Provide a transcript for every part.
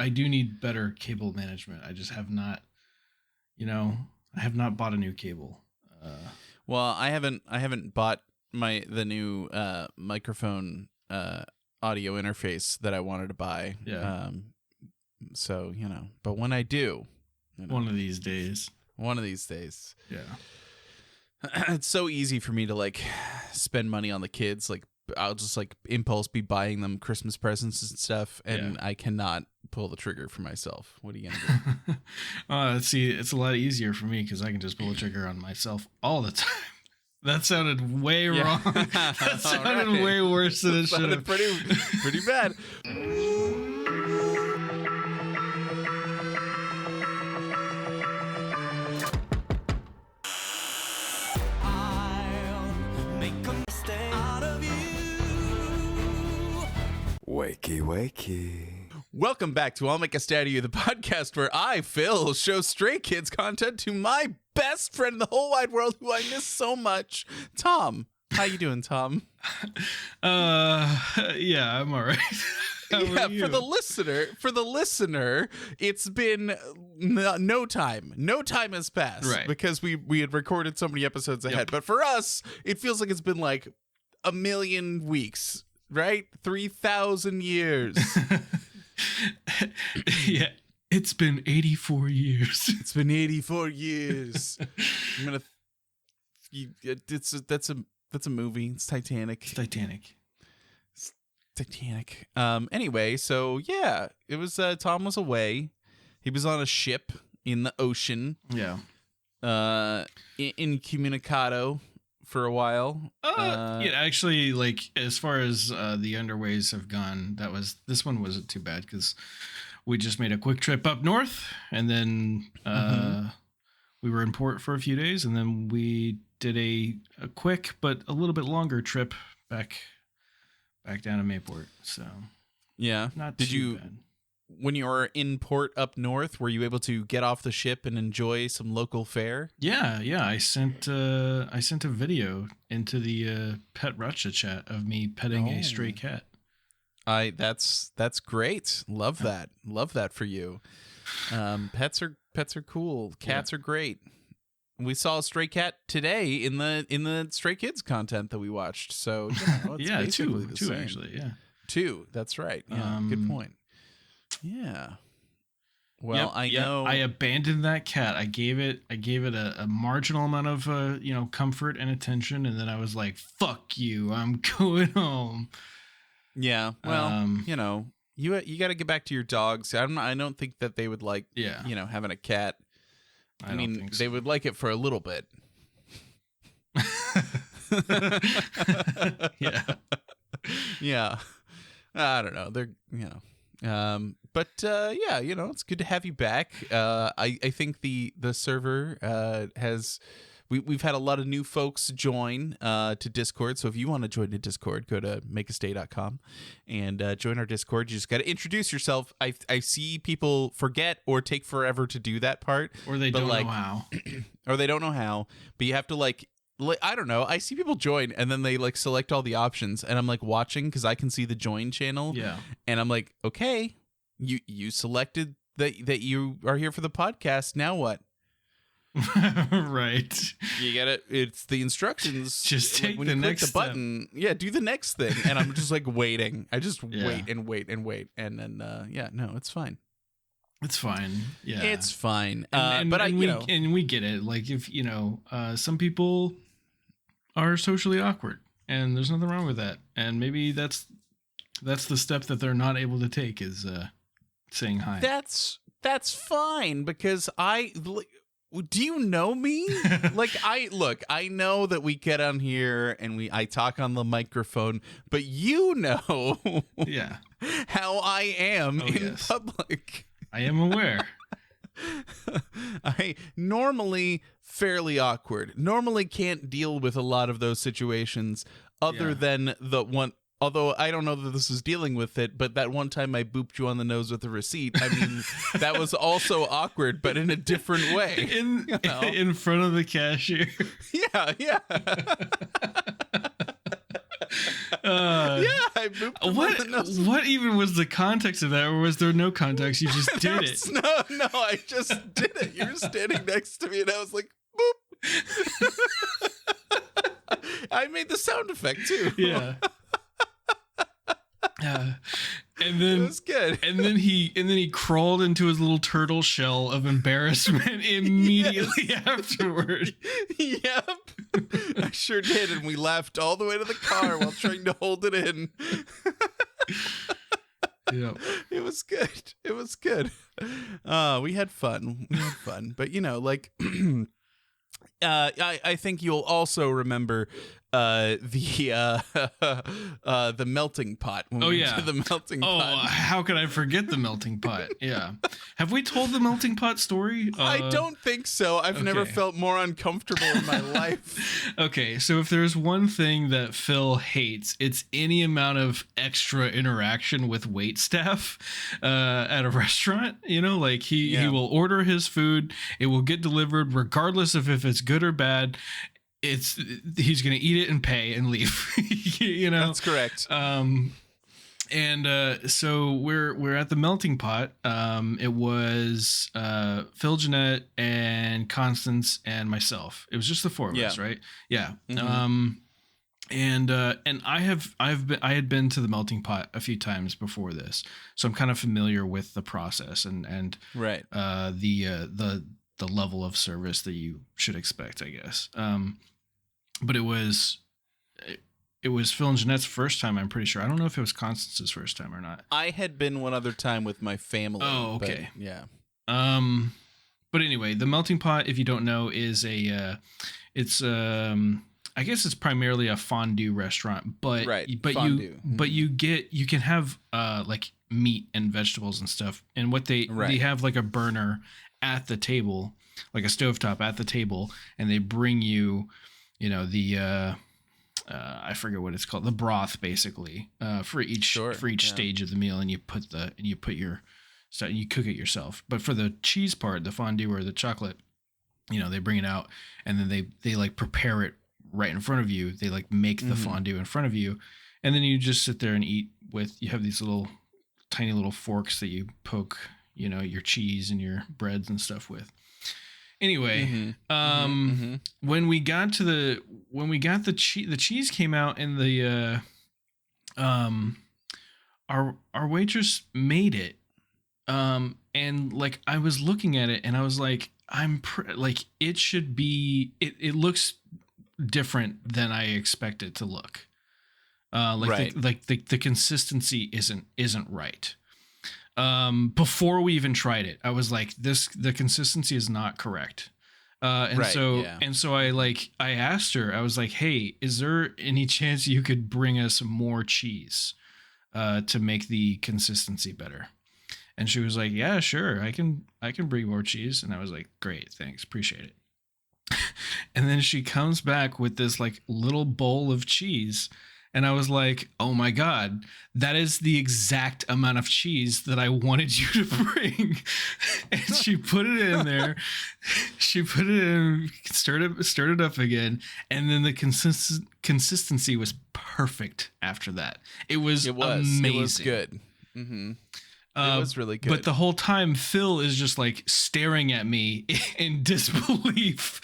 I do need better cable management. I just have not, I have not bought a new cable. Well, I haven't bought the new microphone audio interface that I wanted to buy. Yeah. So, but when I do, one of these days. Yeah. It's so easy for me to like spend money on the kids. Like I'll just like impulse be buying them Christmas presents and stuff, and I cannot pull the trigger for myself. What are you gonna do? See, it's a lot easier for me because I can just pull the trigger on myself all the time. That sounded way wrong. That sounded way worse than it should have. Pretty bad. Wakey. Welcome back to I'll Make a Stat of You, the podcast where I, Phil, show Stray Kids content to my best friend in the whole wide world who I miss so much, Tom. How you doing, Tom? Yeah, I'm all right. Yeah, for the listener, it's been no time. No time has passed, right? Because we had recorded so many episodes ahead. But for us, it feels like it's been like a million weeks, right? 3,000 years. Yeah, it's been 84 years. It's been 84 years. I'm gonna. That's a movie. It's Titanic. Titanic. Anyway, so yeah, it was Tom was away. He was on a ship in the ocean. Yeah. Incommunicado for a while. Yeah, actually, like as far as the underways have gone, this one wasn't too bad because we just made a quick trip up north, and then we were in port for a few days, and then we did a quick but a little bit longer trip back down to Mayport. So yeah, not did too you bad. When you were in port up north, were you able to get off the ship and enjoy some local fare? Yeah. I sent a video into the Pet Ratcha chat of me petting a stray cat. That's great. Love that for you. Pets are cool. Cats are great. We saw a stray cat today in the Stray Kids content that we watched. So it's two same. actually. Yeah, two. That's right. Yeah, good point. Yeah. Well, I know I abandoned that cat. I gave it a marginal amount of comfort and attention, and then I was like, "Fuck you! I'm going home." Yeah. Well, you got to get back to your dogs. I don't think that they would like having a cat. I mean, they would like it for a little bit. Yeah. Yeah. I don't know. They're but it's good to have you back. I think the server has we've had a lot of new folks join to Discord. So if you want to join the Discord, go to makeastay.com and join our Discord. You just got to introduce yourself. I see people forget or take forever to do that part, or they don't know how, or they don't know how. But you have to I don't know. I see people join and then they select all the options, and I'm watching because I can see the join channel. Yeah, and I'm like, okay, you selected that you are here for the podcast. Now what? Right. You get it. It's the instructions. Just take when the you click next the button. step. Yeah, do the next thing. And I'm just waiting. I just wait and wait and wait, and then no, it's fine. It's fine. Yeah, it's fine. We get it. Like if some people are socially awkward, and there's nothing wrong with that. And maybe that's the step that they're not able to take is saying hi. That's fine because do you know me? I know that we get on here and I talk on the microphone, but yeah, how I am in public. I am aware. I normally fairly awkward. Normally can't deal with a lot of those situations other than the one. Although I don't know that this is dealing with it, but that one time I booped you on the nose with a receipt. I mean, that was also awkward, but in a different way. In front of the cashier. Yeah. I moved to more than those. What even was the context of that, or was there no context? You just did it. No, I just did it. You were standing next to me, and I was like, boop. I made the sound effect too. Yeah. And then It was good. And then he crawled into his little turtle shell of embarrassment immediately afterward. Yep. I sure did, and we laughed all the way to the car while trying to hold it in. Yeah. It was good. It was good. We had fun. But like I think you'll also remember the melting pot. When we went to the melting pot. Oh, how could I forget the melting pot? Yeah. Have we told the melting pot story? I don't think so. I've never felt more uncomfortable in my life. Okay, so if there's one thing that Phil hates, it's any amount of extra interaction with wait staff at a restaurant. Like he will order his food, it will get delivered regardless of if it's good or bad. He's gonna eat it and pay and leave. That's correct. So we're at the melting pot. It was Phil, Jeanette, and Constance and myself. It was just the four of us, right? Yeah. Mm-hmm. And I had been to the melting pot a few times before this, so I'm kind of familiar with the process and right. The level of service that you should expect, I guess. But it was Phil and Jeanette's first time, I'm pretty sure. I don't know if it was Constance's first time or not. I had been one other time with my family. Oh, okay. But, yeah. But anyway, the melting pot, if you don't know, is I guess it's primarily a fondue restaurant, but right. But fondue. you can have like meat and vegetables and stuff. And what they have like a burner at the table, like a stovetop at the table, and they bring you, the I forget what it's called, the broth basically, for each stage of the meal, and you cook it yourself. But for the cheese part, the fondue or the chocolate, they bring it out, and then they like prepare it right in front of you. They like make the fondue in front of you, and then you just sit there and eat with. You have these tiny little forks that you poke, your cheese and your breads and stuff with. Anyway, when we got the cheese came out, and our waitress made it, and like I was looking at it and I was like, it should be, it looks different than I expect it to look. The consistency isn't right. Before we even tried it, I was like, the consistency is not correct. So I asked her, I was like, hey, is there any chance you could bring us more cheese, to make the consistency better? And she was like, yeah, sure. I can bring more cheese. And I was like, great, thanks. Appreciate it. And then she comes back with this like little bowl of cheese. And I was like, oh my God, that is the exact amount of cheese that I wanted you to bring. And she put it in there. She put it in, stirred it up again. And then the consistency was perfect after that. It was amazing. It was good. Mm-hmm. It was really good. But the whole time, Phil is just like staring at me in disbelief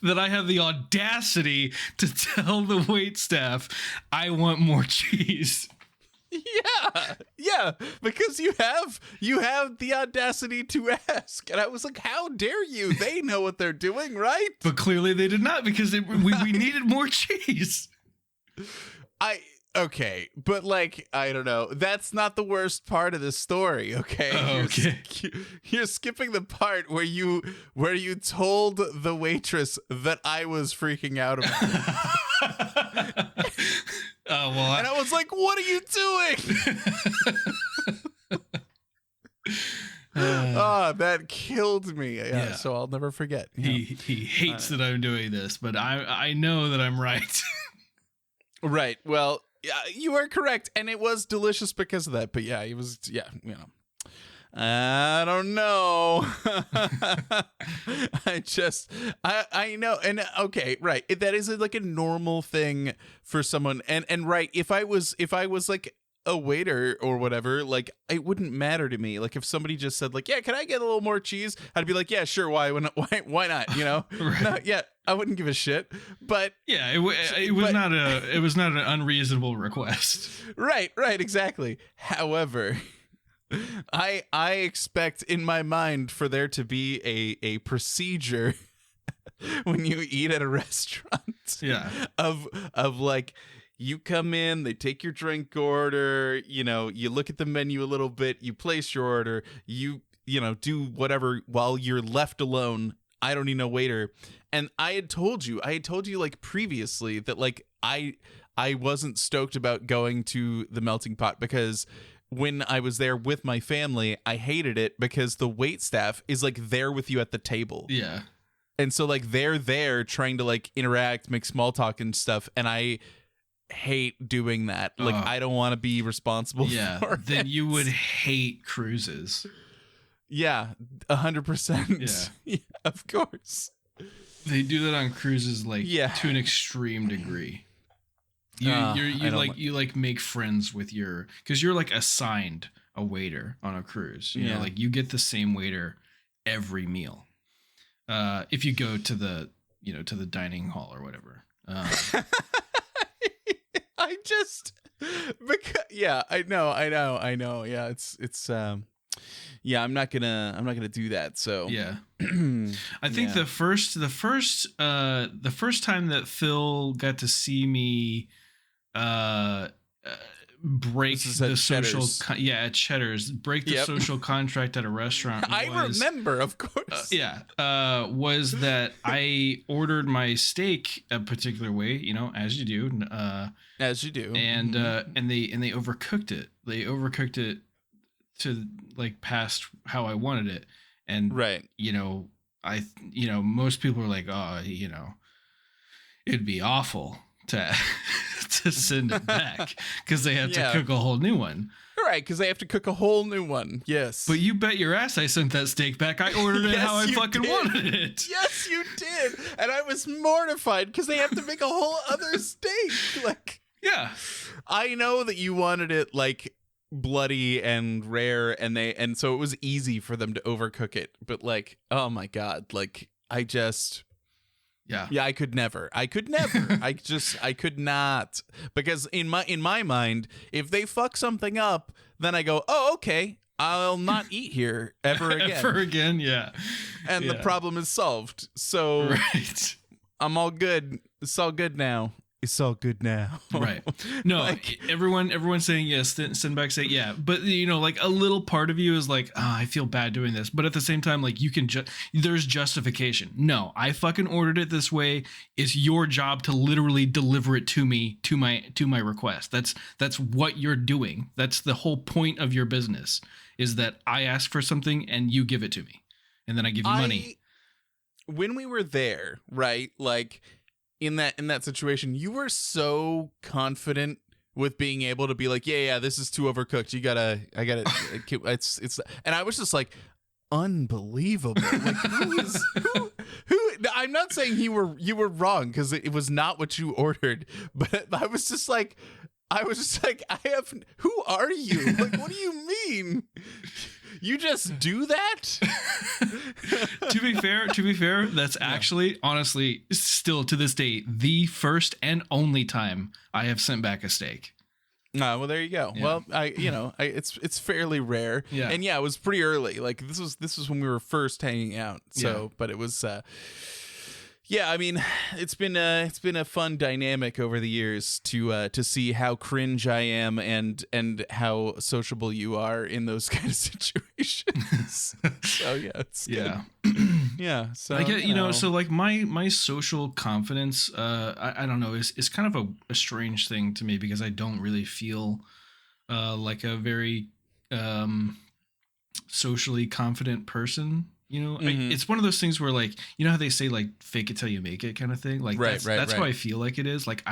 that I have the audacity to tell the waitstaff I want more cheese. Yeah, because you have the audacity to ask, and I was like, "How dare you? They know what they're doing, right?" But clearly they did not, because we needed more cheese. Okay, but like, I don't know. That's not the worst part of the story, okay? Oh, okay. You're skipping the part where you told the waitress that I was freaking out about it. And I was like, what are you doing? That killed me. Yeah, so I'll never forget. He hates that I'm doing this, but I know that I'm right. Right. Well, you are correct, and it was delicious because of that. But yeah, it was. Yeah, I don't know. I know. And okay, right. That is like a normal thing for someone. And right, if I was like a waiter or whatever, like it wouldn't matter to me. Like if somebody just said like, yeah, can I get a little more cheese? I'd be like, yeah, sure. Why not? You know? Right. No, yeah, I wouldn't give a shit. But yeah, it was not an unreasonable request. Right, exactly. However, I expect in my mind for there to be a procedure when you eat at a restaurant. Yeah. Of like, you come in, they take your drink order, you know, you look at the menu a little bit, you place your order, you know, do whatever while you're left alone. I don't need no waiter. And I had told you like previously that like I wasn't stoked about going to the melting pot because when I was there with my family, I hated it because the wait staff is like there with you at the table. Yeah. And so like they're there trying to like interact, make small talk and stuff. And I hate doing that. Like I don't want to be responsible for it. Then you would hate cruises. Yeah, 100%. Yeah, of course. They do that on cruises like to an extreme degree. You make friends with because you're like assigned a waiter on a cruise. You know, like you get the same waiter every meal. If you go to the dining hall or whatever. I know. Yeah, it's I'm not gonna do that. So yeah, I think the first time that Phil got to see me break the social at Cheddar's, break the social contract at a restaurant. I remember, of course. Was that I ordered my steak a particular way, you know, as you do, and and they overcooked it. They overcooked it to like past how I wanted it, and you know, most people are like, oh, you know, it'd be awful to send it back because they have to cook a whole new one. Right, because they have to cook a whole new one. Yes. But you bet your ass I sent that steak back. I ordered it how I fucking wanted it. Yes, you did. And I was mortified because they have to make a whole other steak. Like, yeah. I know that you wanted it like bloody and rare, and so it was easy for them to overcook it. But like, oh my God, like I just... Yeah, I could never. I could not. Because in my mind, if they fuck something up, then I go, oh, okay, I'll not eat here ever again. Ever again, yeah. And the problem is solved. So I'm all good. It's all good now. It's all good now. Right. No, like, everyone's saying yes. Send back say yeah. But you know, like a little part of you is like, I feel bad doing this. But at the same time, like you can there's justification. No, I fucking ordered it this way. It's your job to literally deliver it to me to my request. That's what you're doing. That's the whole point of your business is that I ask for something and you give it to me. And then I give you money. When we were there, right? Like in that situation, you were so confident with being able to be like, yeah, this is too overcooked. I gotta, it's, and I was just like, unbelievable. Like who? I'm not saying you were wrong because it was not what you ordered, but I was just like, who are you? Like, what do you mean? You just do that? To be fair, that's actually, honestly, still to this day, the first and only time I have sent back a steak. Well, there you go. Yeah. Well, it's fairly rare. Yeah. And yeah, it was pretty early. Like this was when we were first hanging out. So, but it was, yeah, I mean, it's been a fun dynamic over the years to see how cringe I am and how sociable you are in those kind of situations. So yeah, it's good. Yeah. So I get, so like my social confidence, I don't know, is kind of a strange thing to me because I don't really feel like a very socially confident person. You know, it's one of those things where, like, you know how they say, like, fake it till you make it kind of thing? Like, that's how I feel like it is. Like,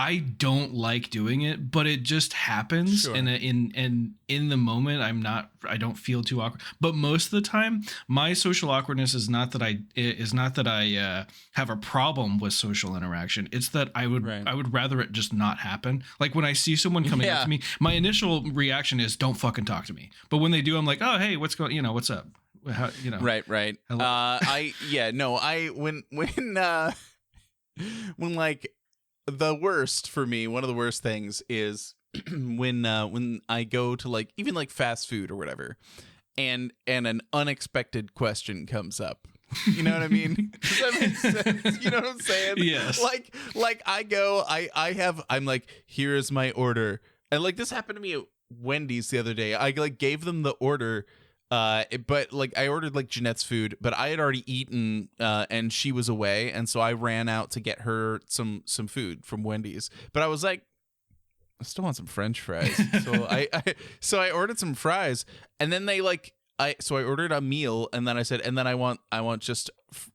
I don't like doing it, but it just happens. Sure. And in the moment, I don't feel too awkward. But most of the time, my social awkwardness is not that I have a problem with social interaction. It's that I would rather it just not happen. Like when I see someone coming up to me, my initial reaction is don't fucking talk to me. But when they do, I'm like, oh hey, what's up? How, Right. When like the worst for me, one of the worst things is when I go to like even like fast food or whatever, and an unexpected question comes up. You know what I mean? Does that make sense? You know what I'm saying? Yes. Like I go, I'm like, here is my order, and like this happened to me at Wendy's the other day. I like gave them the order. But like I ordered like Jeanette's food, but I had already eaten, and she was away, and so I ran out to get her some food from Wendy's. But I was like, I still want some French fries, so I ordered some fries, and then they like I ordered a meal, and then I said, and then I want just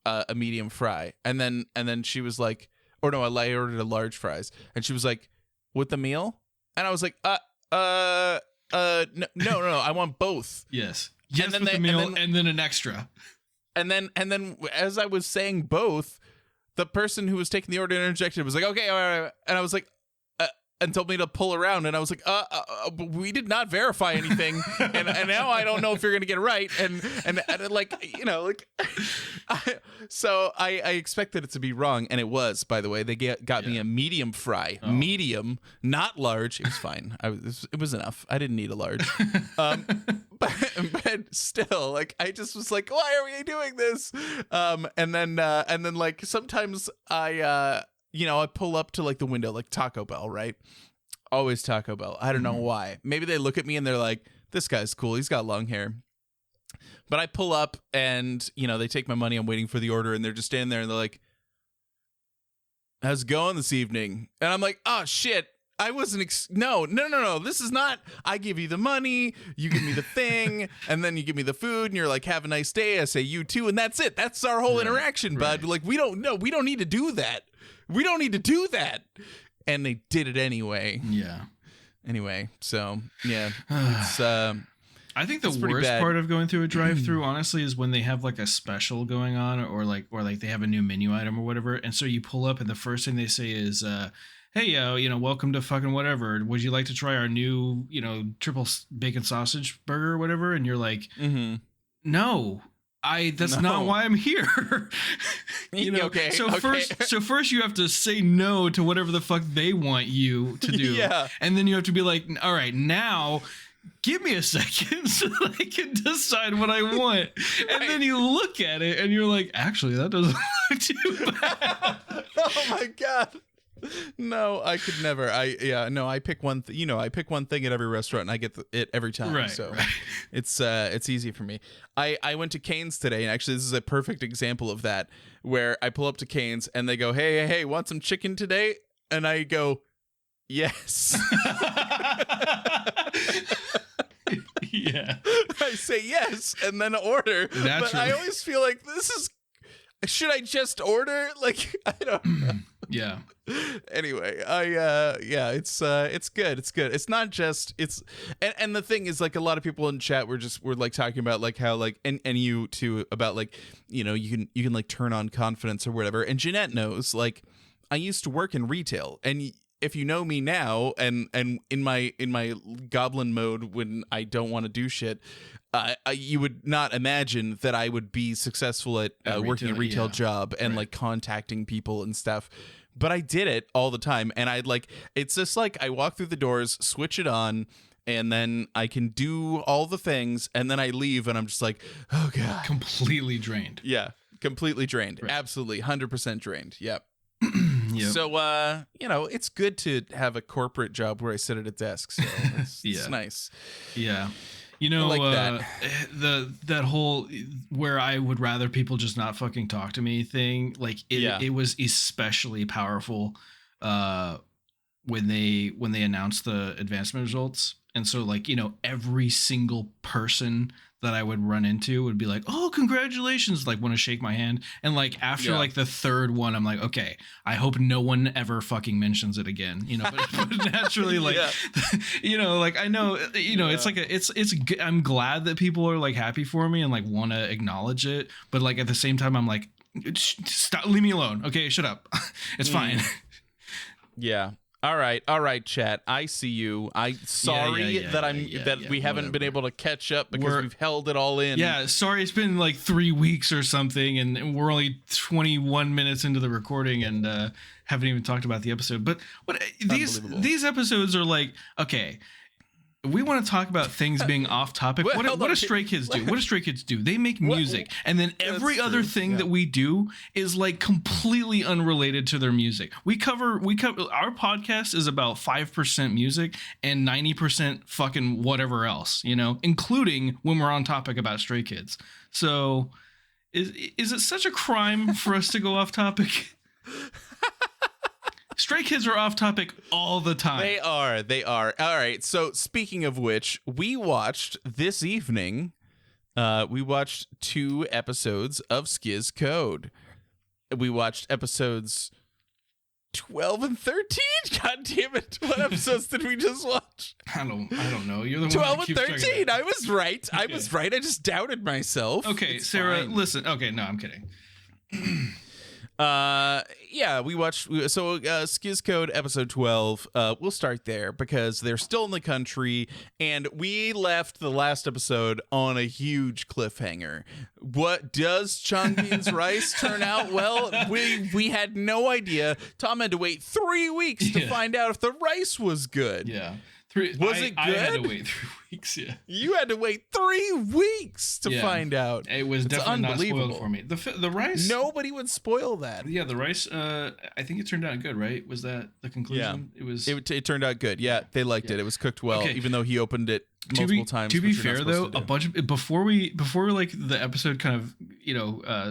a medium fry, and then she was like, or no, I ordered a large fries, and she was like, with the meal, and I was like, no, I want both. Yes. Yes, with the meal and then an extra. And then as I was saying both, the person who was taking the order interjected, was like, okay, all right. And I was like, and told me to pull around. And I was like, we did not verify anything. and now I don't know if you're going to get it right. And like, you know, like, so I expected it to be wrong. And it was, by the way, they got me a medium fry, medium, not large. It was fine. It was enough. I didn't need a large. But still, like, I just was like, why are we doing this? And then like sometimes I pull up to like the window, like Taco Bell, right? Always Taco Bell. I don't know why. Maybe they look at me and they're like, this guy's cool. He's got long hair. But I pull up and, they take my money. I'm waiting for the order and they're just standing there and they're like, how's it going this evening? And I'm like, oh shit. I wasn't no. This is not. I give you the money, you give me the thing, and then you give me the food, and you're like, "Have a nice day." I say, "You too," and that's it. That's our whole interaction, bud. Like, we don't need to do that. We don't need to do that. And they did it anyway. Yeah. Anyway, so yeah, it's. I think the worst part of going through a drive-through, honestly, is when they have like a special going on, or they have a new menu item or whatever, and so you pull up, and the first thing they say is, hey, welcome to fucking whatever. Would you like to try our new, triple bacon sausage burger or whatever? And you're like, no, that's not why I'm here. Okay. So first you have to say no to whatever the fuck they want you to do. Yeah. And then you have to be like, all right, now give me a second so that I can decide what I want. And then you look at it and you're like, actually, that doesn't look too bad. Oh my God. No, I could never. I pick one. I pick one thing at every restaurant, and I get it every time. Right, so right. It's easy for me. I went to Cane's today, and actually, this is a perfect example of that. Where I pull up to Cane's, and they go, "Hey, want some chicken today?" And I go, "Yes." Yeah. I say yes, and then order. Naturally. But I always feel like this is. Should I just order? Like, I don't know. Yeah. Anyway, it's good. It's good. It's not just and the thing is, like, a lot of people in chat were like talking about like how like and you too about like, you can like turn on confidence or whatever. And Jeanette knows, like, I used to work in retail, and if you know me now and in my goblin mode when I don't want to do shit, you would not imagine that I would be successful at working a retail job and like contacting people and stuff. But I did it all the time. And it's just like I walk through the doors, switch it on, and then I can do all the things. And then I leave and I'm just like, oh God. Completely drained. Yeah. Completely drained. Right. Absolutely. 100% drained. Yep. Yep. So, it's good to have a corporate job where I sit at a desk. So it's nice. Yeah. I like that whole where I would rather people just not fucking talk to me thing. Like it was especially powerful when they announced the advancement results. And so like, every single person that I would run into would be like, "Oh, congratulations," like want to shake my hand. And like after like the third one, I'm like, okay, I hope no one ever fucking mentions it again. But naturally like like I know, it's like I'm glad that people are like happy for me and like want to acknowledge it, but like at the same time I'm like, stop, leave me alone. Okay, shut up. It's fine. Yeah. All right, chat. I see you. Sorry that we haven't been able to catch up because we've held it all in. Yeah, sorry, it's been like 3 weeks or something, and we're only 21 minutes into the recording and haven't even talked about the episode. But these episodes are like, okay, we want to talk about things being off topic. What do Stray Kids do? What do Stray Kids do? They make music, and then every other thing that we do is like completely unrelated to their music. We cover our podcast is about 5% music and 90% fucking whatever else, including when we're on topic about Stray Kids. So is it such a crime for us to go off topic? Stray Kids are off topic all the time. They are. All right. So speaking of which, we watched this evening, we watched 2 episodes of SKZ Code. We watched episodes 12 and 13. God damn it. What episodes did we just watch? I don't know. You're the 12 one and 13. I was right. Okay. I was right. I just doubted myself. Okay, it's Sarah, fine. Listen. Okay, no, I'm kidding. We watched SKZ Code episode 12. We'll start there because they're still in the country, and we left the last episode on a huge cliffhanger. What does Changbin's rice turn out? Well, we had no idea. Tom had to wait 3 weeks to find out if the rice was good. Yeah. Was it good? I had to wait 3 weeks, yeah. You had to wait 3 weeks to find out. It was definitely not spoiled for me. The rice... Nobody would spoil that. Yeah, the rice, I think it turned out good, right? Was that the conclusion? Yeah. It turned out good. Yeah, they liked it. It was cooked well, even though he opened it multiple times. To be fair, though, a bunch of... Before like the episode kind of,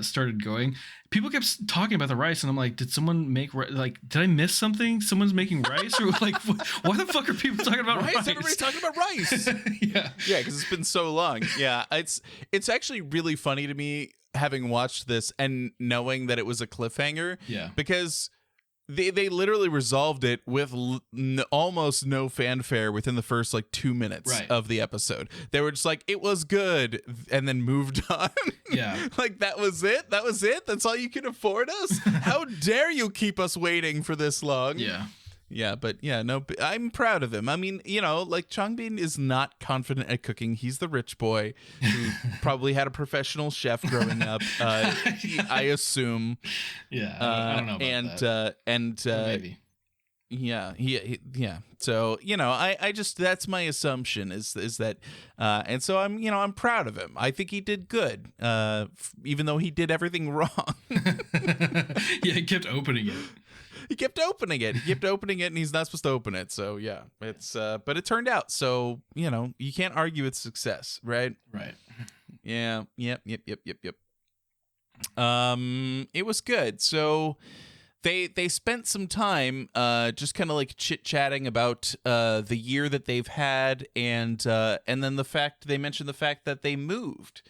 started going, people kept talking about the rice, and I'm like, did someone make... Like, did I miss something? Someone's making rice? Or like, why the fuck are people talking about rice? Everybody's talking about rice. Yeah, because it's been so long. Yeah, it's actually really funny to me having watched this and knowing that it was a cliffhanger. Yeah, because they literally resolved it with almost no fanfare within the first like 2 minutes of the episode. They were just like, it was good, and then moved on. Yeah, like that was it. That's all you can afford us. How dare you keep us waiting for this long? Yeah, but I'm proud of him. I mean, like Changbin is not confident at cooking. He's the rich boy who probably had a professional chef growing up. I assume. Yeah, I don't know about that. Maybe. Yeah. So I just that's my assumption is that, and so I'm proud of him. I think he did good, even though he did everything wrong. Yeah, he kept opening it. He kept opening it, and he's not supposed to open it. So yeah, it's but it turned out. So you can't argue with success, right? Right. Yeah. Yep. It was good. So they spent some time just kind of like chit-chatting about the year that they've had, and then they mentioned the fact that they moved.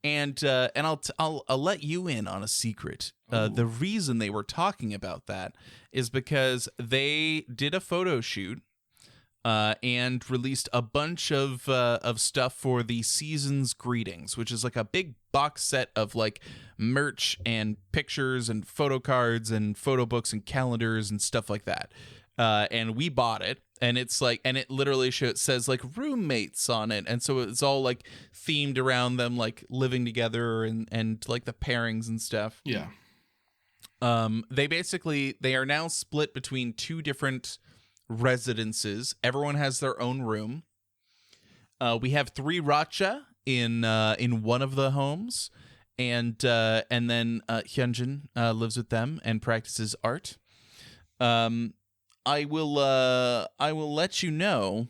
And I'll let you in on a secret. The reason they were talking about that is because they did a photo shoot and released a bunch of stuff for the season's greetings, which is like a big box set of like merch and pictures and photo cards and photo books and calendars and stuff like that. And we bought it, and it's like, and it literally says like roommates on it, and so it's all like themed around them like living together and like the pairings and stuff. Yeah. They are now split between 2 different residences. Everyone has their own room. We have 3 Racha in one of the homes, and then Hyunjin lives with them and practices art. I will let you know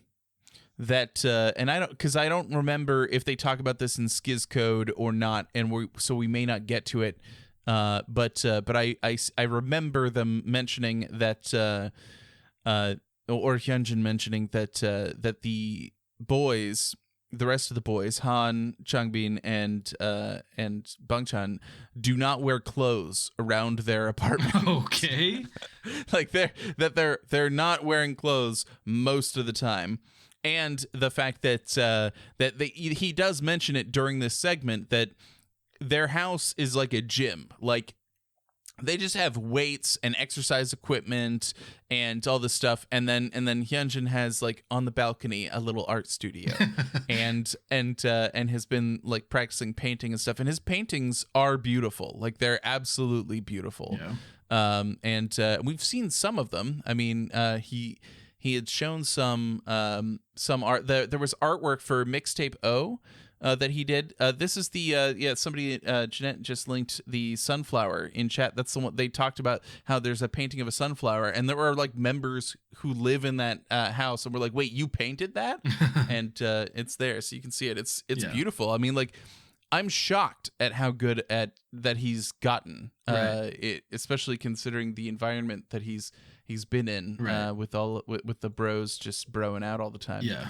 that, and I don't remember if they talk about this in SKZ Code or not, and we may not get to it. But I remember them mentioning that, or Hyunjin mentioning that the boys, the rest of the boys, Han, Changbin, and Bangchan, do not wear clothes around their apartment. Okay. Like they're not wearing clothes most of the time. And the fact that he does mention it during this segment that their house is like a gym. Like they just have weights and exercise equipment and all this stuff, and then Hyunjin has like on the balcony a little art studio, and has been like practicing painting and stuff. And his paintings are beautiful, like they're absolutely beautiful. Yeah. And we've seen some of them. I mean, he had shown some art. There was artwork for Mixtape O. That he did. This is the somebody Jeanette just linked the sunflower in chat. That's the one they talked about, how there's a painting of a sunflower, and there are like members who live in that house, and we're like, wait, you painted that? And it's there, so you can see it. It's beautiful. I mean, like, I'm shocked at how good at that he's gotten, especially considering the environment that he's been in, with the bros just broing out all the time. Yeah.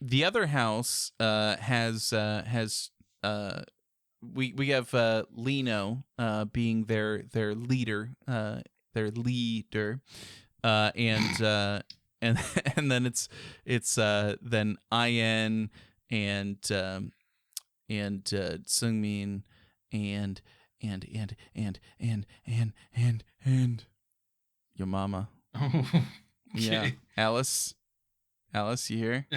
The other house has we have Lino being their leader, and then it's then Ian and Seungmin and your mama. Oh, okay. Yeah, Alice, you here?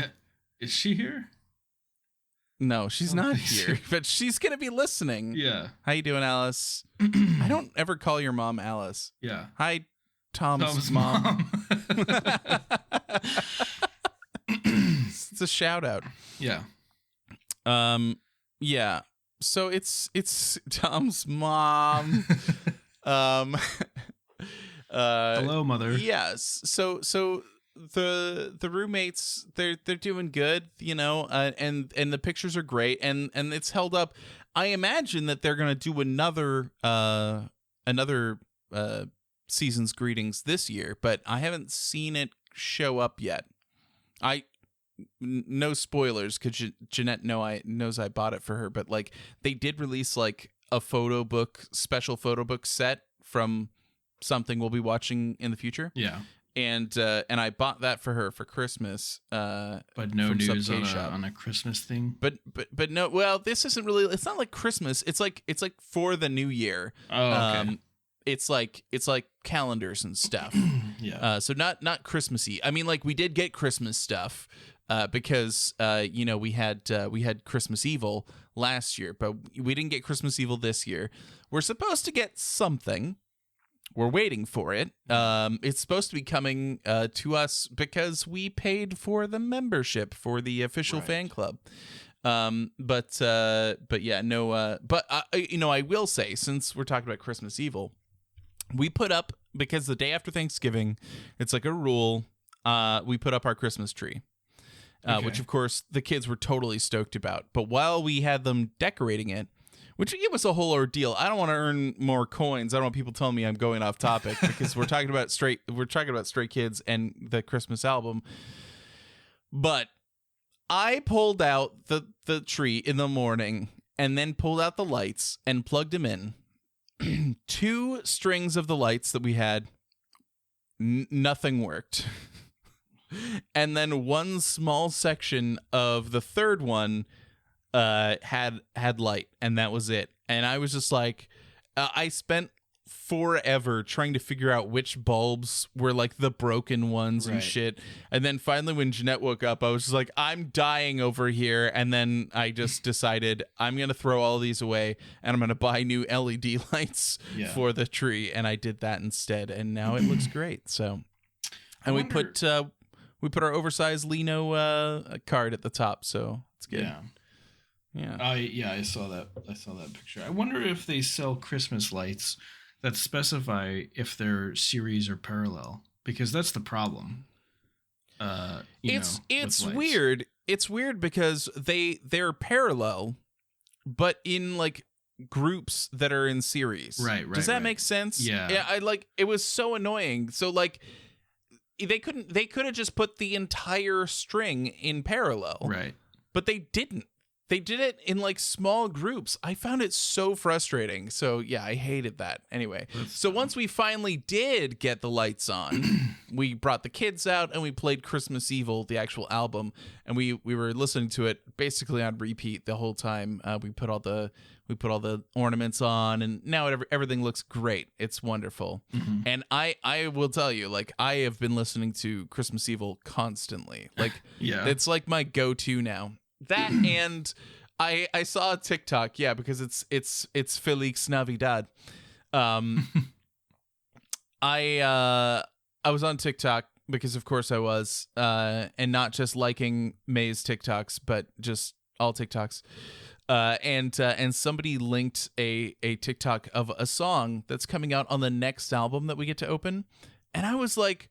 Is she here? No, she's not here, but she's gonna be listening. Yeah. How you doing, Alice? I don't ever call your mom Alice. Yeah. Hi, Tom's mom. It's a shout out. Yeah. Yeah. So it's Tom's mom. Hello, mother. Yes. So the roommates, they're doing good, you know, and the pictures are great, and it's held up. I imagine that they're gonna do another season's greetings this year, but I haven't seen it show up yet. No spoilers, because Jeanette knows I bought it for her, but like they did release like a special photo book set from something we'll be watching in the future. Yeah. And I bought that for her for Christmas. But no news on a Christmas thing. But no. Well, this isn't really. It's not like Christmas. It's like for the new year. Oh, okay. It's like calendars and stuff. Yeah. So not Christmassy. I mean, like we did get Christmas stuff. Because we had Christmas Evil last year, but we didn't get Christmas Evil this year. We're supposed to get something. We're waiting for it. It's supposed to be coming to us because we paid for the membership for the official fan club. But yeah, no. But I will say, since we're talking about Christmas Evil, we put up, because the day after Thanksgiving, it's like a rule. We put up our Christmas tree. Which, of course, the kids were totally stoked about. But while we had them decorating it, which it was a whole ordeal. I don't want to earn more coins. I don't want people telling me I'm going off topic, because we're talking about Stray Kids and the Christmas album. But I pulled out the tree in the morning and then pulled out the lights and plugged them in. 2 strings of the lights that we had, nothing worked. And then one small section of the third one had light, and that was it. And I was just like, I spent forever trying to figure out which bulbs were like the broken ones and shit. And then finally, when Jeanette woke up, I was just like, I'm dying over here. And then I just decided I'm gonna throw all these away and I'm gonna buy new LED lights for the tree. And I did that instead, and now it looks great. So, and we put our oversized Lino card at the top, so it's good. Yeah. I saw that. I saw that picture. I wonder if they sell Christmas lights that specify if they're series or parallel, because that's the problem. It's weird. It's weird because they're parallel, but in like groups that are in series. Right. Does that make sense? Yeah. Yeah. It was so annoying. So like, they could have just put the entire string in parallel. Right. But they didn't. They did it in like small groups. I found it so frustrating. So yeah, I hated that. Anyway, so once we finally did get the lights on, we brought the kids out and we played Christmas Evil, the actual album, and we were listening to it basically on repeat the whole time. We put all the ornaments on, and now everything looks great. It's wonderful. And I will tell you, like, I have been listening to Christmas Evil constantly. Like, Yeah. it's like my go-to now. That and I saw a TikTok, because it's Felix Navidad. I was on TikTok because of course I was, and not just liking May's TikToks, but just all TikToks. And somebody linked a TikTok of a song that's coming out on the next album that we get to open, and I was like,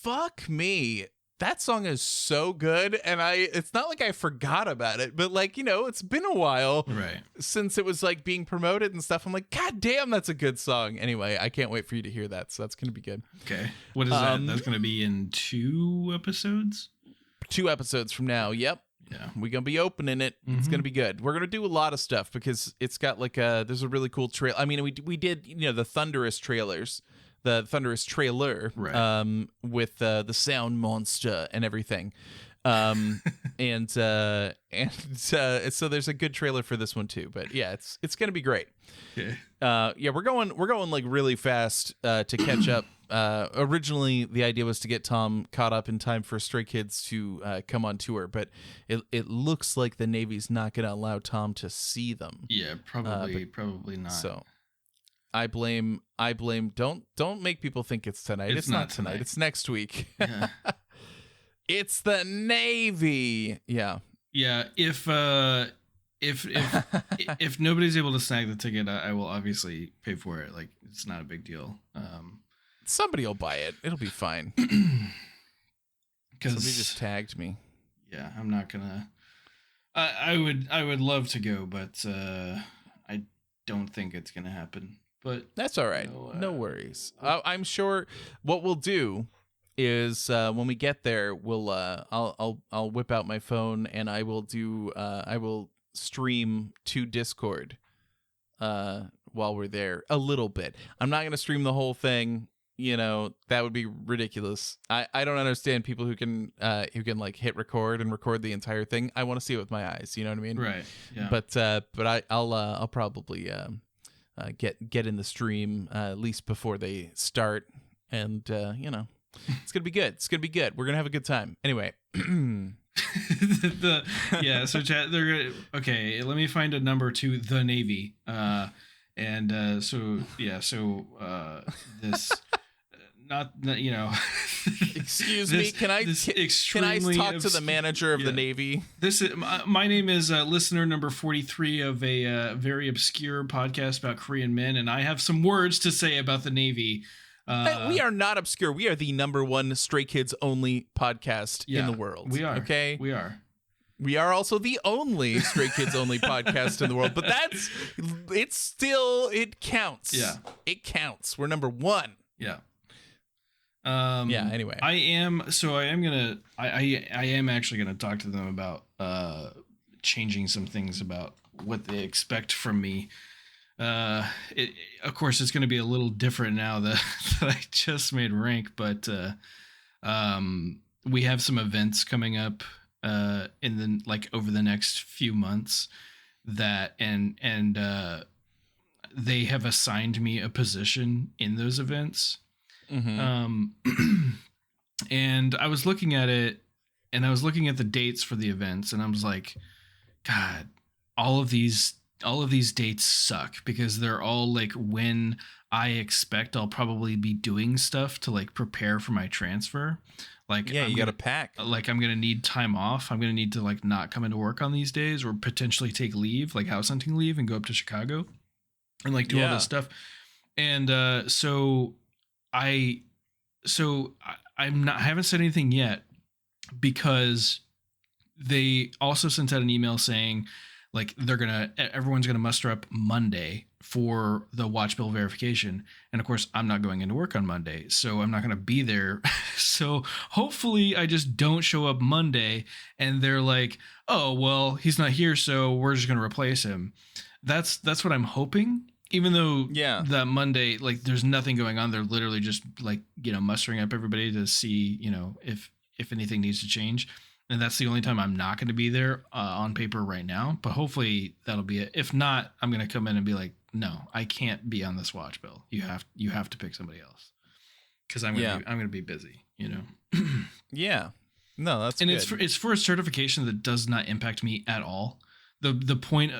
"Fuck me." That song is so good, and it's not like I forgot about it, but like, it's been a while since it was like being promoted and stuff. I'm like, God damn, that's a good song. Anyway, I can't wait for you to hear that, so that's going to be good. Okay. What is that? That's going to be in 2 episodes? 2 episodes from now, yep. Yeah. We're going to be opening it. It's going to be good. We're going to do a lot of stuff because it's got like there's a really cool trail. I mean, we did, the Thunderous trailers. The Thunderous trailer, with the sound monster and everything, and so there's a good trailer for this one too. But yeah, it's gonna be great. Okay. We're going like really fast to catch up. Originally, the idea was to get Tom caught up in time for Stray Kids to come on tour, but it looks like the Navy's not gonna allow Tom to see them. Yeah, probably not. So. I blame. Don't make people think it's tonight. It's not tonight. It's next week. Yeah. It's the Navy. Yeah. Yeah. If nobody's able to snag the ticket, I will obviously pay for it. Like, it's not a big deal. Somebody will buy it. It'll be fine. Because somebody just tagged me. Yeah, I'm not gonna. I would love to go, but I don't think it's gonna happen. But that's all right. No worries. I'm sure what we'll do is when we get there, we'll I'll whip out my phone and I will stream to Discord while we're there a little bit. I'm not gonna stream the whole thing. That would be ridiculous. I don't understand people who can like hit record and record the entire thing. I want to see it with my eyes. You know what I mean? Right. Yeah. But I'll probably get in the stream at least before they start, and it's gonna be good. It's gonna be good. We're gonna have a good time. Anyway. So chat, they're gonna, okay. Let me find a number to the Navy. This. Not Excuse me. Can I talk to the manager of the Navy? This is my name is listener number 43 of a very obscure podcast about Korean men, and I have some words to say about the Navy. We are not obscure. We are the ¡1 Stray Kids only podcast in the world. We are. Okay. We are. We are also the only Stray Kids only podcast in the world, but it counts. Yeah. It counts. We're number 1. Yeah. Anyway, I am actually gonna talk to them about changing some things about what they expect from me. Of course, it's gonna be a little different now that I just made rank, but we have some events coming up over the next few months that and they have assigned me a position in those events. Mm-hmm. And I was looking at it, and I was looking at the dates for the events, and I was like, God, all of these dates suck, because they're all like when I expect I'll probably be doing stuff to like prepare for my transfer. Like, yeah, you got to pack. Like, I'm gonna need time off. I'm gonna need to like not come into work on these days, or potentially take leave, like house hunting leave, and go up to Chicago and like do all this stuff. And I haven't said anything yet, because they also sent out an email saying, like everyone's gonna muster up Monday for the watch bill verification, and of course I'm not going into work on Monday, so I'm not gonna be there. So hopefully I just don't show up Monday, and they're like, oh well, he's not here, so we're just gonna replace him. That's what I'm hoping. Even though that Monday, like, there's nothing going on. They're literally just like, mustering up everybody to see, if anything needs to change. And that's the only time I'm not going to be there on paper right now. But hopefully that'll be it. If not, I'm going to come in and be like, no, I can't be on this watch bill. You have to pick somebody else, because I'm going to be busy. Yeah. No, that's and good. it's for a certification that does not impact me at all. The point,